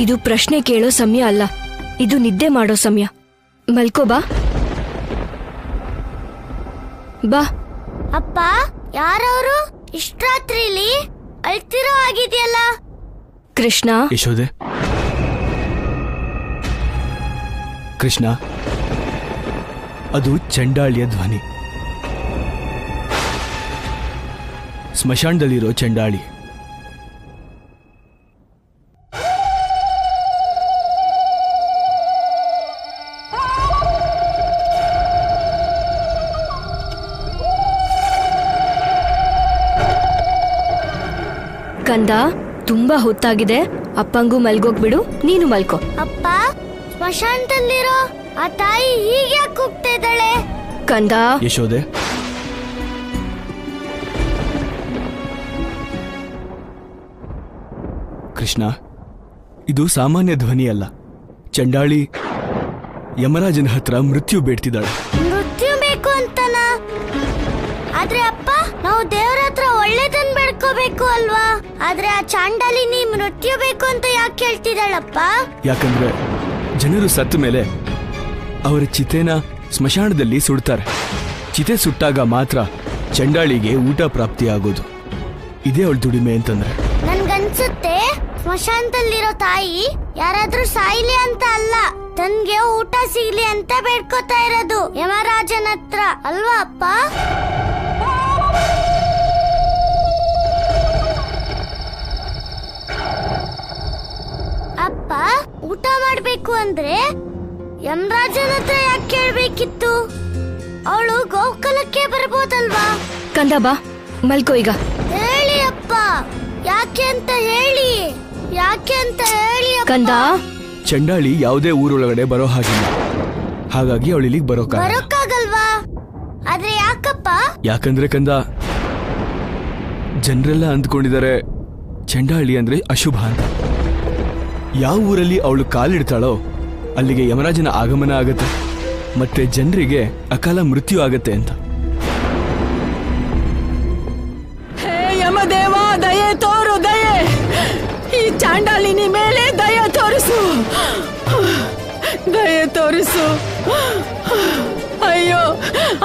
[SPEAKER 10] ಇದು ಪ್ರಶ್ನೆ ಕೇಳೋ ಸಮಯ ಅಲ್ಲ, ಇದು ನಿದ್ದೆ ಮಾಡೋ ಸಮಯ. ಮಲ್ಕೋ ಬಾ. ಬಾ.
[SPEAKER 3] ಅಪ್ಪ, ಯಾರವರು ಇಷ್ಟ್ರಾತ್ರಿಲಿ ಅಳ್ತಿರೋ ಆಗಿದೆಯಲ್ಲ?
[SPEAKER 10] ಕೃಷ್ಣ.
[SPEAKER 8] ಯಶೋದೆ, ಕೃಷ್ಣ, ಅದು ಚಂಡಾಳಿಯ ಧ್ವನಿ. ಸ್ಮಶಾನದಲ್ಲಿರೋ ಚಂಡಾಳಿ.
[SPEAKER 10] ಕಂದ, ತುಂಬಾ ಹೊತ್ತಾಗಿದೆ, ಅಪ್ಪಂಗೂ ಮಲ್ಗೋಗ್ಬಿಡು, ನೀನು ಮಲ್ಕೋ.
[SPEAKER 3] ಅಪ್ಪ, ಸ್ಮಶಾನದಲ್ಲಿರೋ ಆ ತಾಯಿ ಹೀಗೆ ಯಾಕೆ ಕೂಗ್ತಾ ಇದ್ದಾಳೆ?
[SPEAKER 10] ಕಂದ.
[SPEAKER 8] ಯಶೋದೆ, ಕೃಷ್ಣ, ಇದು ಸಾಮಾನ್ಯ ಧ್ವನಿ ಅಲ್ಲ. ಚಂಡಾಳಿ ಯಮರಾಜನ ಹತ್ರ ಮೃತ್ಯು ಬೇಡ್ತಿದ್ದಾಳೆ.
[SPEAKER 3] ಮೃತ್ಯು ಬೇಕು ಅಂತನ? ಆದ್ರೆ ಅಪ್ಪ, ನಾವು ದೇವರ ಹತ್ರ ಒಳ್ಳೇದನ್ ಬೇಡ್ಕೋಬೇಕು ಅಲ್ವಾ? ಆದ್ರೆ ಆ ಚಾಂಡಾಲಿನಿ ಮೃತ್ಯು ಬೇಕು ಅಂತ ಯಾಕೆ ಹೇಳ್ತಿದ್ದಾಳಪ್ಪ?
[SPEAKER 8] ಯಾಕಂದ್ರೆ ಜನರು ಸತ್ತ ಮೇಲೆ ಅವರ ಚಿತೆನ ಸ್ಮಶಾನದಲ್ಲಿ ಸುಡ್ತಾರೆ. ಚಿತೆ ಸುಟ್ಟಾಗ ಮಾತ್ರ ಚಂಡಾಳಿಗೆ ಊಟ ಪ್ರಾಪ್ತಿಯಾಗೋದು. ಇದೇ ಅವಳ ದುಡಿಮೆ ಅಂತಂದ್ರೆ.
[SPEAKER 3] ನನ್ಗನ್ಸುತ್ತೆ ಸ್ಮಶಾನದಲ್ಲಿರೋ ತಾಯಿ ಯಾರಾದ್ರೂ ಸಾಯ್ಲಿ ಅಂತ ಅಲ್ಲ, ತನ್ಗೆ ಊಟ ಸಿಗ್ಲಿ ಅಂತ ಬೇಡ್ಕೋತಾ ಇರೋದು ಯಮರಾಜನ ಹತ್ರ, ಅಲ್ವಾ ಅಪ್ಪ? ಅಪ್ಪ, ಊಟ ಮಾಡ್ಬೇಕು ಅಂದ್ರೆ ಯಮರಾಜನ ಹತ್ರ ಯಾಕೆ ಕೇಳ್ಬೇಕಿತ್ತು? ಅವಳು ಗೋಕುಲಕ್ಕೆ ಬರ್ಬೋದಲ್ವಾ?
[SPEAKER 10] ಕಂದ, ಬಾ, ಮಲ್ಕೋ ಈಗ.
[SPEAKER 3] ಹೇಳಿ ಅಪ್ಪ, ಯಾಕೆ ಅಂತ ಹೇಳಿ, ಯಾಕೆ ಅಂತ ಹೇಳಿ ಅಪ್ಪ.
[SPEAKER 10] ಕಂದ,
[SPEAKER 8] ಚಂಡಾಳಿ ಯಾವುದೇ ಊರೊಳಗಡೆ ಬರೋ ಹಾಗಿಲ್ಲ, ಹಾಗಾಗಿ ಅವಳು ಇಲ್ಲಿಗೆ
[SPEAKER 3] ಬರೋಕ್ಕಾಗಲ್ವಾ? ಆದ್ರೆ ಯಾಕಪ್ಪ?
[SPEAKER 8] ಯಾಕಂದ್ರೆ ಕಂದ, ಜನರೆಲ್ಲ ಅಂದ್ಕೊಂಡಿದ್ದಾರೆ ಚಂಡಾಳಿ ಅಂದ್ರೆ ಅಶುಭ ಅಂತ. ಯಾವ ಊರಲ್ಲಿ ಅವಳು ಕಾಲಿಡ್ತಾಳೋ ಅಲ್ಲಿಗೆ ಯಮರಾಜನ ಆಗಮನ ಆಗತ್ತೆ, ಮತ್ತೆ ಜನರಿಗೆ ಅಕಾಲ ಮೃತ್ಯು ಆಗತ್ತೆ ಅಂತ.
[SPEAKER 11] ಹೇ ಯಮದೇವ, ದಯೆ ತೋರು, ದಯೆ. ಈ ಚಾಂಡಾಲಿನಿ ಮೇಲೆ ದಯೆ ತೋರಿಸು, ದಯೆ ತೋರಿಸು. ಅಯ್ಯೋ,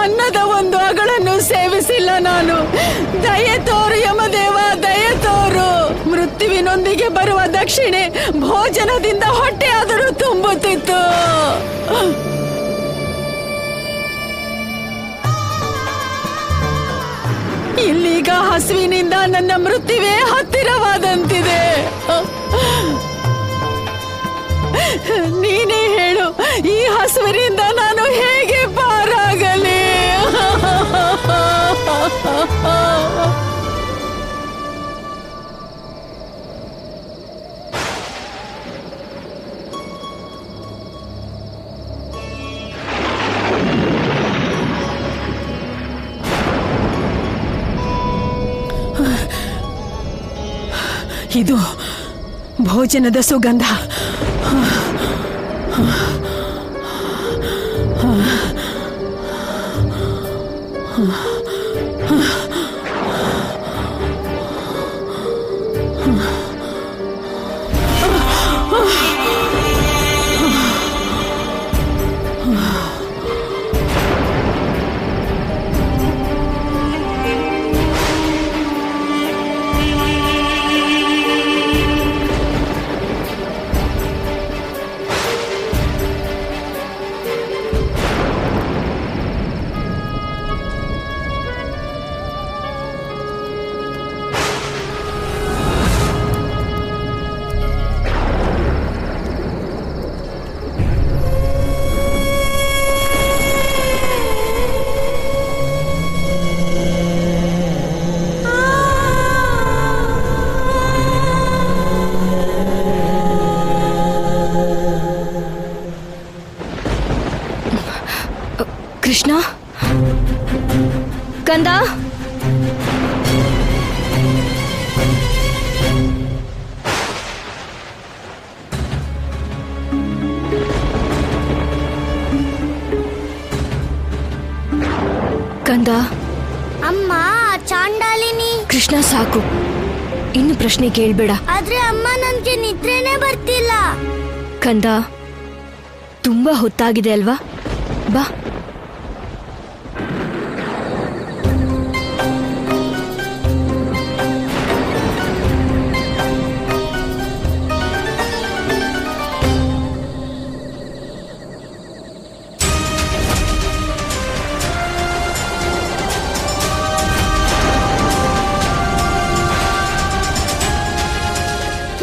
[SPEAKER 11] ಅನ್ನದ ಒಂದು ಅಗಳನ್ನು ಸೇವಿಸಿಲ್ಲ ನಾನು. ದಯೆ ತೋರು ಯಮದೇವ, ದಯೆ ತೋರು. ಮೃತ್ಯುವಿನೊಂದಿಗೆ ಬರುವ ದಕ್ಷಿಣೆ ಭೋಜನದಿಂದ ಹೊಟ್ಟೆಯಾದರೂ ತುಂಬುತ್ತಿತ್ತು. ಇಲ್ಲೀಗ ಹಸುವಿನಿಂದ ನನ್ನ ಮೃತ್ಯುವೇ ಹತ್ತಿರವಾದಂತಿದೆ. ನೀನೇ ಹೇಳು, ಈ ಹಸುವಿನಿಂದ ನಾನು ಹೇಗೆ ಪಾರಾಗಲಿ? ಇದು ಭೋಜನದ ಸುಗಂಧ.
[SPEAKER 10] ಕೃಷ್ಣ ಸಾಕು, ಇನ್ನು ಪ್ರಶ್ನೆ ಕೇಳ್ಬೇಡ.
[SPEAKER 3] ಆದ್ರೆ ಅಮ್ಮ ನನ್ಗೆ ನಿದ್ರೆನೇ ಬರ್ತಿಲ್ಲ.
[SPEAKER 10] ಕಂದ, ತುಂಬಾ ಹೊತ್ತಾಗಿದೆ ಅಲ್ವಾ? ಬಾ.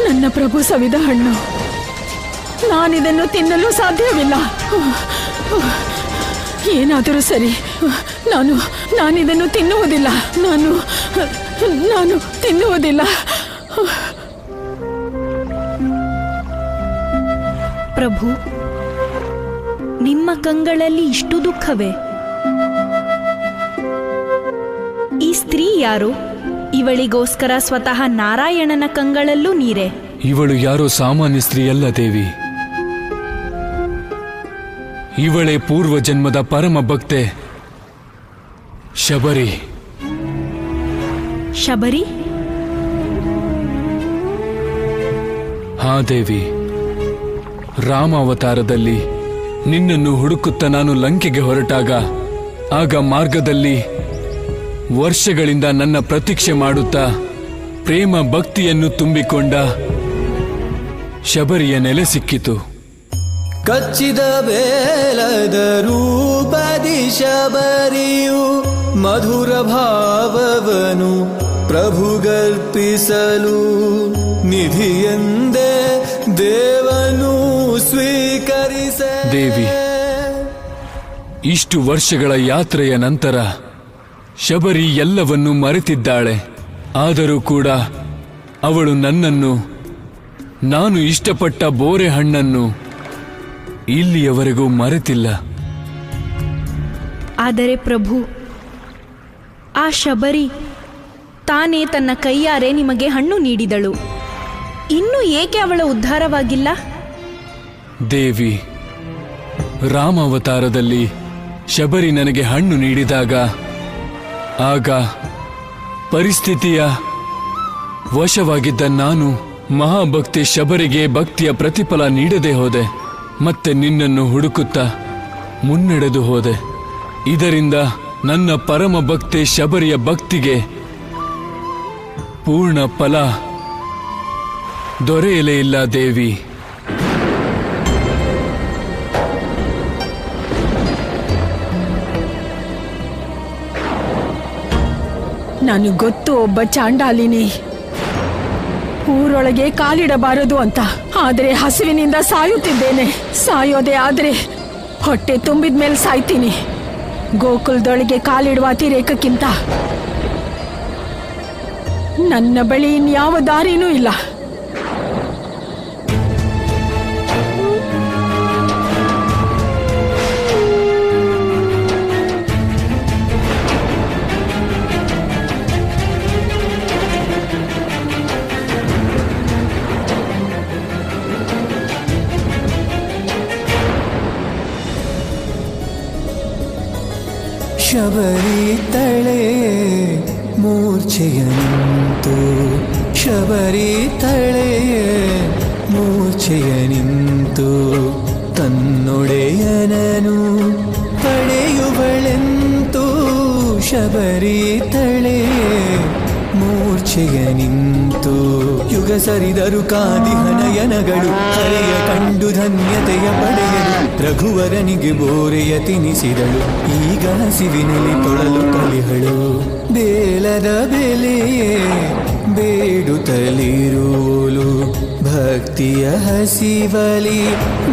[SPEAKER 11] ನನ್ನ ಪ್ರಭು ಸವಿದ ಹಣ್ಣು, ನಾನಿದನ್ನು ತಿನ್ನಲು ಸಾಧ್ಯವಿಲ್ಲ. ಏನಾದರೂ ಸರಿ, ನಾನಿದನ್ನು ತಿನ್ನುವುದಿಲ್ಲ. ನಾನು ತಿನ್ನುವುದಿಲ್ಲ.
[SPEAKER 12] ಪ್ರಭು, ನಿಮ್ಮ ಕಂಗಳಲ್ಲಿ ಇಷ್ಟು ದುಃಖವೇ? ಈ ಸ್ತ್ರೀ ಯಾರು? ಇವಳಿಗೋಸ್ಕರ ಸ್ವತಃ ನಾರಾಯಣನ ಕಂಗಳಲ್ಲೂ ನೀರೇ.
[SPEAKER 8] ಇವಳು ಯಾರೋ ಸಾಮಾನ್ಯ ಸ್ತ್ರೀಯಲ್ಲ ದೇವಿ. ಇವಳೇ ಪೂರ್ವ ಜನ್ಮದ ಪರಮ ಭಕ್ತೆ ಶಬರಿ.
[SPEAKER 12] ಶಬರಿ?
[SPEAKER 8] ಹಾ ದೇವಿ, ರಾಮಾವತಾರದಲ್ಲಿ ನಿನ್ನನ್ನು ಹುಡುಕುತ್ತಾ ನಾನು ಲಂಕೆಗೆ ಹೊರಟಾಗ, ಆಗ ಮಾರ್ಗದಲ್ಲಿ ವರ್ಷಗಳಿಂದ ನನ್ನ ಪ್ರತೀಕ್ಷೆ ಮಾಡುತ್ತಾ ಪ್ರೇಮ ಭಕ್ತಿಯನ್ನು ತುಂಬಿಕೊಂಡ ಶಬರಿಯ ನೆಲೆ ಸಿಕ್ಕಿತು.
[SPEAKER 13] ಕಚ್ಚಿದ ಬೇಲದ ರೂಪದಿ ಶಬರಿಯು ಮಧುರ ಭಾವವನು ಪ್ರಭುಗರ್ಪಿಸಲು ನಿಧಿಯೆಂದೇ ದೇವನು ಸ್ವೀಕರಿಸ.
[SPEAKER 8] ದೇವಿ, ಇಷ್ಟು ವರ್ಷಗಳ ಯಾತ್ರೆಯ ನಂತರ ಶಬರಿ ಎಲ್ಲವನ್ನೂ ಮರೆತಿದ್ದಾಳೆ. ಆದರೂ ಕೂಡ ಅವಳು ನನ್ನನ್ನು, ನಾನು ಇಷ್ಟಪಟ್ಟ ಬೋರೆ ಹಣ್ಣನ್ನು ಇಲ್ಲಿಯವರೆಗೂ ಮರೆತಿಲ್ಲ.
[SPEAKER 12] ಆದರೆ ಪ್ರಭು, ಆ ಶಬರಿ ತಾನೇ ತನ್ನ ಕೈಯಾರೆ ನಿಮಗೆ ಹಣ್ಣು ನೀಡಿದಳು. ಇನ್ನೂ ಏಕೆ ಅವಳ ಉದ್ಧಾರವಾಗಿಲ್ಲ?
[SPEAKER 8] ದೇವಿ, ರಾಮಾವತಾರದಲ್ಲಿ ಶಬರಿ ನನಗೆ ಹಣ್ಣು ನೀಡಿದಾಗ, ಆಗ ಪರಿಸ್ಥಿತಿಯ ವಶವಾಗಿದ್ದ ನಾನು ಮಹಾಭಕ್ತಿ ಶಬರಿಗೆ ಭಕ್ತಿಯ ಪ್ರತಿಫಲ ನೀಡದೆ ಹೋದೆ. ಮತ್ತೆ ನಿನ್ನನ್ನು ಹುಡುಕುತ್ತಾ ಮುನ್ನಡೆದು ಹೋದೆ. ಇದರಿಂದ ನನ್ನ ಪರಮ ಭಕ್ತಿ ಶಬರಿಯ ಭಕ್ತಿಗೆ ಪೂರ್ಣ ಫಲ ದೊರೆಯಲೇ ಇಲ್ಲ ದೇವಿ.
[SPEAKER 11] ನನಗೆ ಗೊತ್ತು ಒಬ್ಬ ಚಾಂಡಾಲಿನಿ ಊರೊಳಗೆ ಕಾಲಿಡಬಾರದು ಅಂತ. ಆದರೆ ಹಸಿವಿನಿಂದ ಸಾಯುತ್ತಿದ್ದೇನೆ. ಸಾಯೋದೇ ಆದ್ರೆ ಹೊಟ್ಟೆ ತುಂಬಿದ ಮೇಲೆ ಸಾಯ್ತೀನಿ. ಗೋಕುಲದೊಳಗೆ ಕಾಲಿಡುವ ಅತಿರೇಕಕ್ಕಿಂತ ನನ್ನ ಬಳಿ ಇನ್ಯಾವ ದಾರಿನೂ ಇಲ್ಲ.
[SPEAKER 13] ಶಬರಿ ತಳೆ ಮೂರ್ಛೆಯ ನಿಂತು, ಶಬರಿ ತಳೆ ಮೂರ್ಛೆಯ ನಿಂತು, ತನ್ನೊಡೆಯನನು ಪಡೆಯುವಳೆಂತು. ಶಬರಿ ತಳೆ ಮೂರ್ಛೆಯ ನಿಂತು, ಯುಗ ಸರಿದರು ಕಾದಿಹನಯನಗಳು ಹರೆಯ ಕಂಡು ಧನ್ಯತೆಯ ಪಡೆಯಲು ರಘುವರನಿಗೆ ಬೋರೆಯ ತಿನಿಸಿದಳು. ಈಗ ಹಸಿವಿನಲ್ಲಿ ತೊಳಲು ತಲಿಹಳು. ಬೇಲದ ಬೆಲೆಯೇ ಬೇಡುತ್ತಲಿರುವಳು, ಭಕ್ತಿಯ ಹಸಿವಲಿ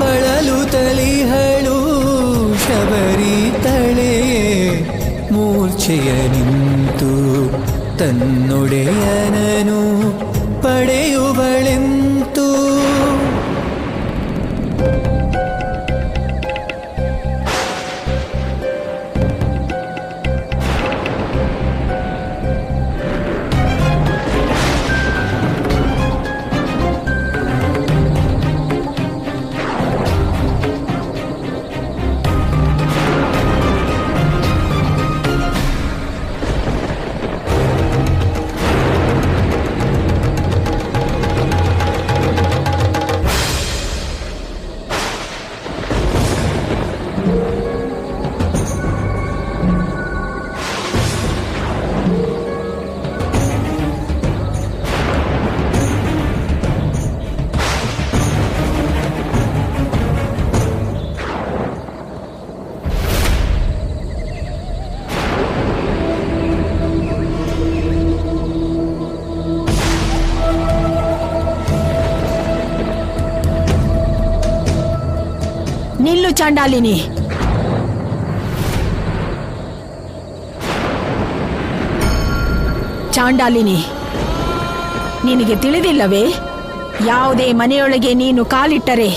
[SPEAKER 13] ಬಳಲು ತಲಿಹಳು. ಶಬರಿ ತಳೆ ಮೂರ್ಛೆಯ ನಿಂತು, ತನ್ನೊಡೆಯನನು ಪಡೆಯುವಳೆಂತು.
[SPEAKER 11] ನಿಲ್ಲು ಚಾಂಡಾಲಿನಿ. ಚಾಂಡಾಲಿನಿ, ನಿನಗೆ ತಿಳಿದಿಲ್ಲವೇ? ಯಾವುದೇ ಮನೆಯೊಳಗೆ ನೀನು ಕಾಲಿಟ್ಟರೆ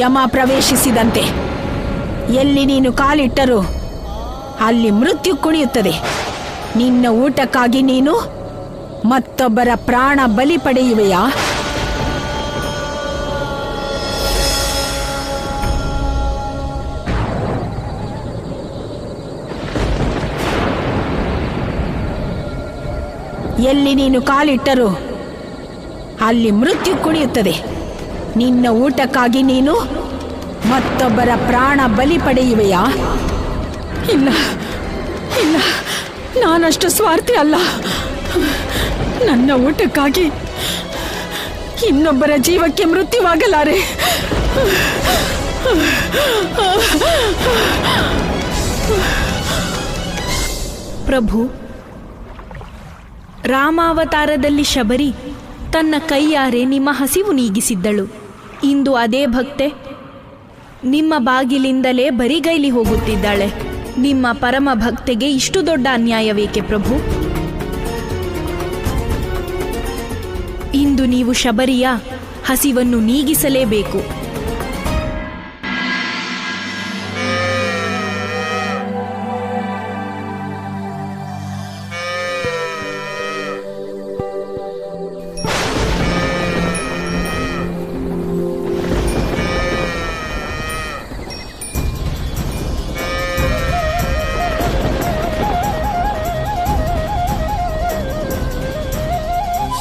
[SPEAKER 11] ಯಮ ಪ್ರವೇಶಿಸಿದಂತೆ. ಎಲ್ಲಿ ನೀನು ಕಾಲಿಟ್ಟರೂ ಅಲ್ಲಿ ಮೃತ್ಯು ಕುಣಿಯುತ್ತದೆ. ನಿನ್ನ ಊಟಕ್ಕಾಗಿ ನೀನು ಮತ್ತೊಬ್ಬರ ಪ್ರಾಣ ಬಲಿ ಪಡೆಯುವೆಯಾ? ಎಲ್ಲಿ ನೀನು ಕಾಲಿಟ್ಟರೂ ಅಲ್ಲಿ ಮೃತ್ಯು ಕುಣಿಯುತ್ತದೆ. ನಿನ್ನ ಊಟಕ್ಕಾಗಿ ನೀನು ಮತ್ತೊಬ್ಬರ ಪ್ರಾಣ ಬಲಿ ಪಡೆಯುವೆಯಾ? ಇಲ್ಲ ಇಲ್ಲ, ನಾನಷ್ಟು ಸ್ವಾರ್ಥಿ ಅಲ್ಲ. ನನ್ನ ಊಟಕ್ಕಾಗಿ ಇನ್ನೊಬ್ಬರ ಜೀವಕ್ಕೆ ಮೃತ್ಯುವಾಗಲಾರೆ.
[SPEAKER 12] ಪ್ರಭು, ರಾಮಾವತಾರದಲ್ಲಿ ಶಬರಿ ತನ್ನ ಕೈಯಾರೆ ನಿಮ್ಮ ಹಸಿವು ನೀಗಿಸಿದ್ದಳು. ಇಂದು ಅದೇ ಭಕ್ತೆ ನಿಮ್ಮ ಬಾಗಿಲಿಂದಲೇ ಬರಿಗೈಲಿ ಹೋಗುತ್ತಿದ್ದಾಳೆ. ನಿಮ್ಮ ಪರಮ ಭಕ್ತೆಗೆ ಇಷ್ಟು ದೊಡ್ಡ ಅನ್ಯಾಯವೇಕೆ ಪ್ರಭು? ಇಂದು ನೀವು ಶಬರಿಯ ಹಸಿವನ್ನು ನೀಗಿಸಲೇಬೇಕು.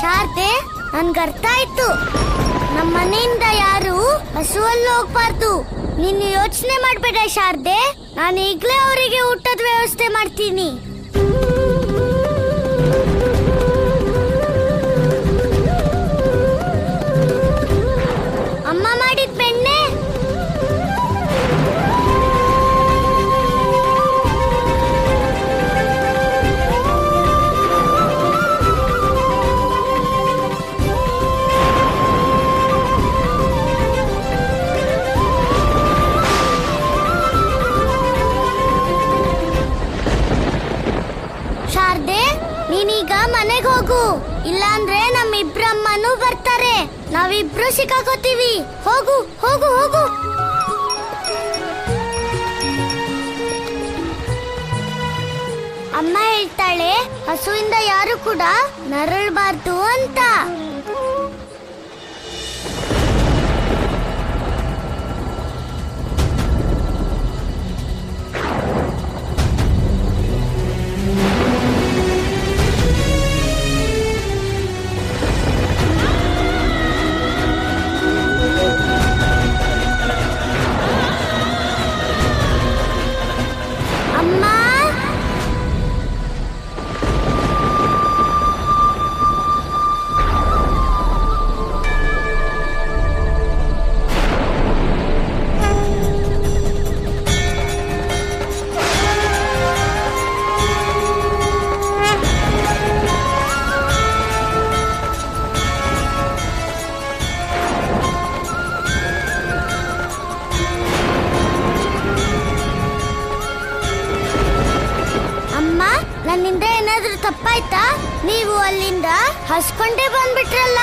[SPEAKER 3] ಶಾರದೆ, ನನ್ಗರ್ಥ ಆಯ್ತು. ನಮ್ಮ ಮನೆಯಿಂದ ಯಾರು ಹಸುವಲ್ಲಿ ಹೋಗ್ಬಾರ್ದು. ನೀನು ಯೋಚನೆ ಮಾಡ್ಬೇಡ ಶಾರದೆ, ನಾನು ಈಗ್ಲೇ ಅವರಿಗೆ ಊಟದ ವ್ಯವಸ್ಥೆ ಮಾಡ್ತೀನಿ. ಅಮ್ಮ ಮಾಡಿದ ಬೆಣ್ಣೆ ಶಾರದೆ, ನೀನೀಗ ಮನೆಗೆ ಹೋಗು. ಇಲ್ಲಾಂದ್ರೆ ನಮ್ಮಿಬ್ರಮ್ಮನೂ ಬರ್ತಾರೆ. ನಾವಿಬ್ರು ಸಿಕ್ಕಾಕೋತೀವಿ. ಹೋಗು ಹೋಗು ಹೋಗು. ಅಮ್ಮ ಹೇಳ್ತಾಳೆ, ಹಸುವಿಂದ ಯಾರು ಕೂಡ ನರಳಬಾರ್ದು ಅಂತ. ಅಮ್ಮ, ಅಮ್ಮ, ನನ್ನಿಂದ ಏನಾದ್ರೂ ತಪ್ಪಾಯ್ತಾ? ನೀವು ಅಲ್ಲಿಂದ ಹಸ್ಕೊಂಡೇ ಬಂದ್ಬಿಟ್ರಲ್ಲ.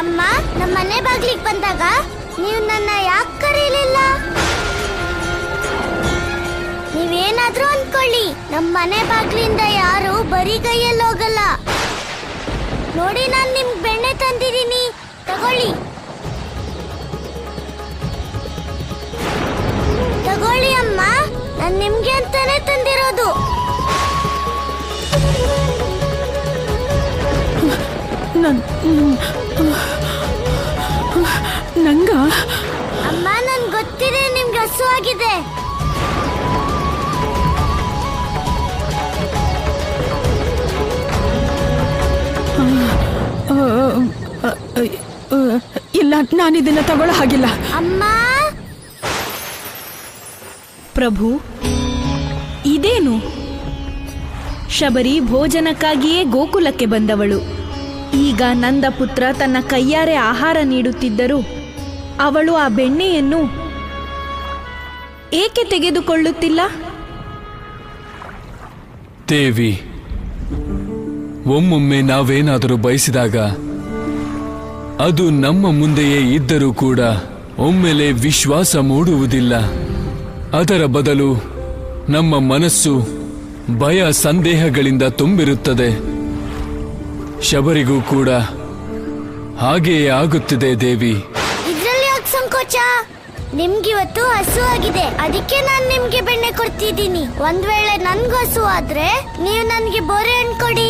[SPEAKER 3] ಅಮ್ಮ, ನಮ್ಮ ಮನೆ ಬಾಗ್ಲಿಗೆ ಬಂದಾಗ ನೀವು ನನ್ನ ಯಾಕೆ ಕರೀಲಿಲ್ಲ? ನೀವೇನಾದ್ರೂ ಅನ್ಕೊಳ್ಳಿ, ನಮ್ಮ ಮನೆ ಬಾಗ್ಲಿಂದ ಯಾರು ಬರೀ ಕೈಯಲ್ಲಿ ಹೋಗಲ್ಲ. ನೋಡಿ, ನಾನು ನಿಮ್ಗೆ ಬೆಣ್ಣೆ ತಂದಿದ್ದೀನಿ, ತಗೊಳ್ಳಿ. ತಗೊಳ್ಳಿ ಅಮ್ಮ, ನಾನು ನಿಮ್ಗೆ ಅಂತಾನೆ ತಂದಿರೋದು.
[SPEAKER 11] ನಂಗ
[SPEAKER 3] ಅಮ್ಮ, ನನ್ಗೆ ಗೊತ್ತಿದೆ ನಿಮ್ಗೆ ಹಸುವಾಗಿದೆ.
[SPEAKER 11] ಇಲ್ಲ, ನಾನಿದನ್ನ ತಗೊಳ್ಳೋ ಹಾಗಿಲ್ಲ.
[SPEAKER 3] ಅಮ್ಮ.
[SPEAKER 12] ಪ್ರಭು, ಇದೇನು? ಶಬರಿ ಭೋಜನಕ್ಕಾಗಿಯೇ ಗೋಕುಲಕ್ಕೆ ಬಂದವಳು. ಈಗ ನಂದಪುತ್ರ ತನ್ನ ಕೈಯಾರೆ ಆಹಾರ ನೀಡುತ್ತಿದ್ದರೂ ಅವಳು ಆ ಬೆಣ್ಣೆಯನ್ನು ಏಕೆ ತೆಗೆದುಕೊಳ್ಳುತ್ತಿಲ್ಲ?
[SPEAKER 8] ದೇವಿ, ಒಮ್ಮೊಮ್ಮೆ ನಾವೇನಾದರೂ ಬಯಸಿದಾಗ ಅದು ನಮ್ಮ ಮುಂದೆಯೇ ಇದ್ದರೂ ಕೂಡ ಒಮ್ಮೆಲೆ ವಿಶ್ವಾಸ ಮೂಡುವುದಿಲ್ಲ. ಅದರ ಬದಲು ನಮ್ಮ ಮನಸ್ಸು ಭಯ ಸಂದೇಹಗಳಿಂದ ತುಂಬಿರುತ್ತದೆ. ಶಬರಿಗೂ ಕೂಡ ಹಾಗೆಯೇ ಆಗುತ್ತಿದೆ ದೇವಿ.
[SPEAKER 3] ಇದ್ರಲ್ಲಿ ಯಾಕೆ ಸಂಕೋಚ? ನಿಮ್ಗಿವತ್ತು ಹಸು ಆಗಿದೆ, ಅದಕ್ಕೆ ನಾನ್ ನಿಮ್ಗೆ ಬೆಣ್ಣೆ ಕೊಡ್ತಿದ್ದೀನಿ. ಒಂದ್ ವೇಳೆ ನನ್ಗೂ ಹಸು ಆದ್ರೆ ನೀವು ನನ್ಗೆ ಬೋರೆ ಹಣ್ಣು ಕೊಡಿ.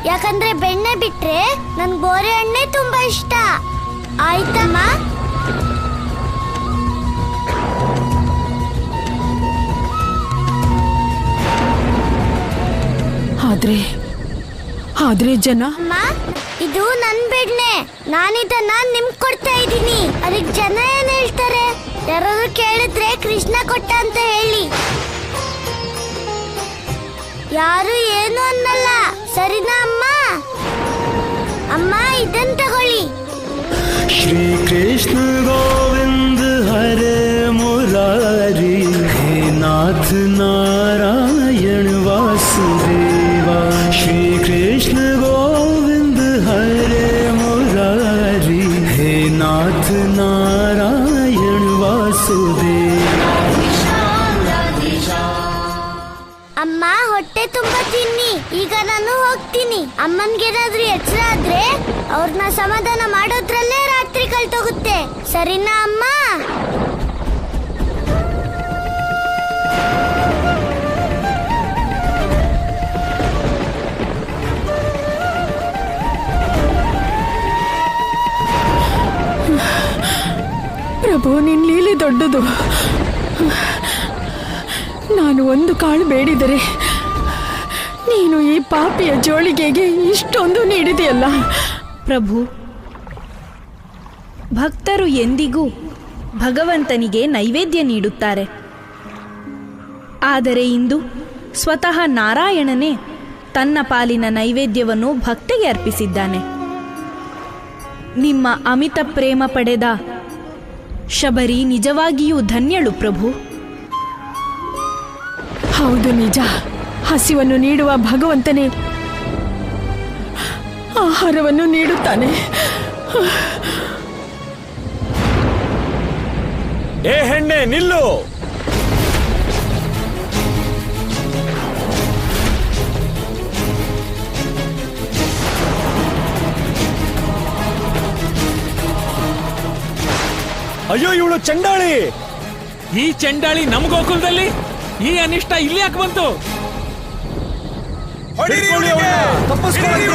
[SPEAKER 3] ಯಾಕಂದ್ರೆ ಬೆಣ್ಣೆ ಬಿಟ್ರೆ ನನ್ ಬೋರೆ ಹಣ್ಣೆ ತುಂಬಾ ಇಷ್ಟ. ಆಯ್ತಮ್ಮ?
[SPEAKER 11] ಆದ್ರೆ ಜನ
[SPEAKER 3] ಅಮ್ಮ, ಇದು ನನ್ ಬೆಣ್ಣೆ, ನಾನಿದನ್ನ ನಿಮ್ಗ್ ಕೊಡ್ತಾ ಇದ್ದೀನಿ. ಅದಕ್ಕೆ ಜನ ಏನ್ ಹೇಳ್ತಾರೆ? ಯಾರಾದ್ರೂ ಕೇಳಿದ್ರೆ ಕೃಷ್ಣ ಕೊಟ್ಟ ಅಂತ ಹೇಳಿ. ಯಾರು ಏನು ಅನ್ನಲ್ಲ, ಸರಿನಾ ಅಮ್ಮ? ಅಮ್ಮ, ಇದನ್ ತಗೊಳ್ಳಿ.
[SPEAKER 13] श्री कृष्ण गोविंद हरे मुरारी, हे नाथ नारायण वासुदेवा। श्री कृष्ण गोविंद हरे मुरारी, हे नाथ नारायण वासुदेवा।
[SPEAKER 3] ಅಮ್ಮ, ಹೊಟ್ಟೆ ತುಂಬಾ ತಿನ್ನಿ. ಈಗ ನಾನು ಹೋಗ್ತೀನಿ. ಅಮ್ಮನ್ಗೇನಾದ್ರೂ ಎಚ್ಚರ ಆದ್ರೆ ಅವ್ರನ್ನ ಸಮಾಧಾನ ಮಾಡೋದ್ರಲ್ಲೇ ರಾತ್ರಿ ಕಳ್ತೋಗುತ್ತೆ. ಸರಿನಾ ಅಮ್ಮ?
[SPEAKER 11] ಪ್ರಭು, ನಿನ್ ಲೀಲೆ ದೊಡ್ಡದು. ನಾನು ಒಂದು ಕಾಳು ಬೇಡಿದರೆ ನೀನು ಈ ಪಾಪಿಯ ಜೋಳಿಗೆಗೆ ಇಷ್ಟೊಂದು ನೀಡಿದೆಯಲ್ಲ.
[SPEAKER 12] ಪ್ರಭು, ಭಕ್ತರು ಎಂದಿಗೂ ಭಗವಂತನಿಗೆ ನೈವೇದ್ಯ ನೀಡುತ್ತಾರೆ. ಆದರೆ ಇಂದು ಸ್ವತಃ ನಾರಾಯಣನೇ ತನ್ನ ಪಾಲಿನ ನೈವೇದ್ಯವನ್ನು ಭಕ್ತಿಗೆ ಅರ್ಪಿಸಿದ್ದಾನೆ. ನಿಮ್ಮ ಅಮಿತ ಪ್ರೇಮ ಪಡೆದ ಶಬರಿ ನಿಜವಾಗಿಯೂ ಧನ್ಯಳು ಪ್ರಭು.
[SPEAKER 11] ಹೌದು, ನಿಜ. ಹಸಿವನ್ನು ನೀಡುವ ಭಗವಂತನೇ ಆಹಾರವನ್ನು ನೀಡುತ್ತಾನೆ.
[SPEAKER 6] ಏ ಹೆಣ್ಣೆ, ನಿಲ್ಲು! ಅಯ್ಯೋ, ಇವಳು ಚಂಡಾಳಿ!
[SPEAKER 5] ಈ ಚಂಡಾಳಿ ನಮ್ಮ ಗೋಕುಲದಲ್ಲಿ? ಈ ಅನಿಷ್ಟ ಇಲ್ಲಿ ಯಾಕೆ ಬಂತು?
[SPEAKER 6] ತಪ್ಪಿಸ್ಕೊಳ್ಳಿ!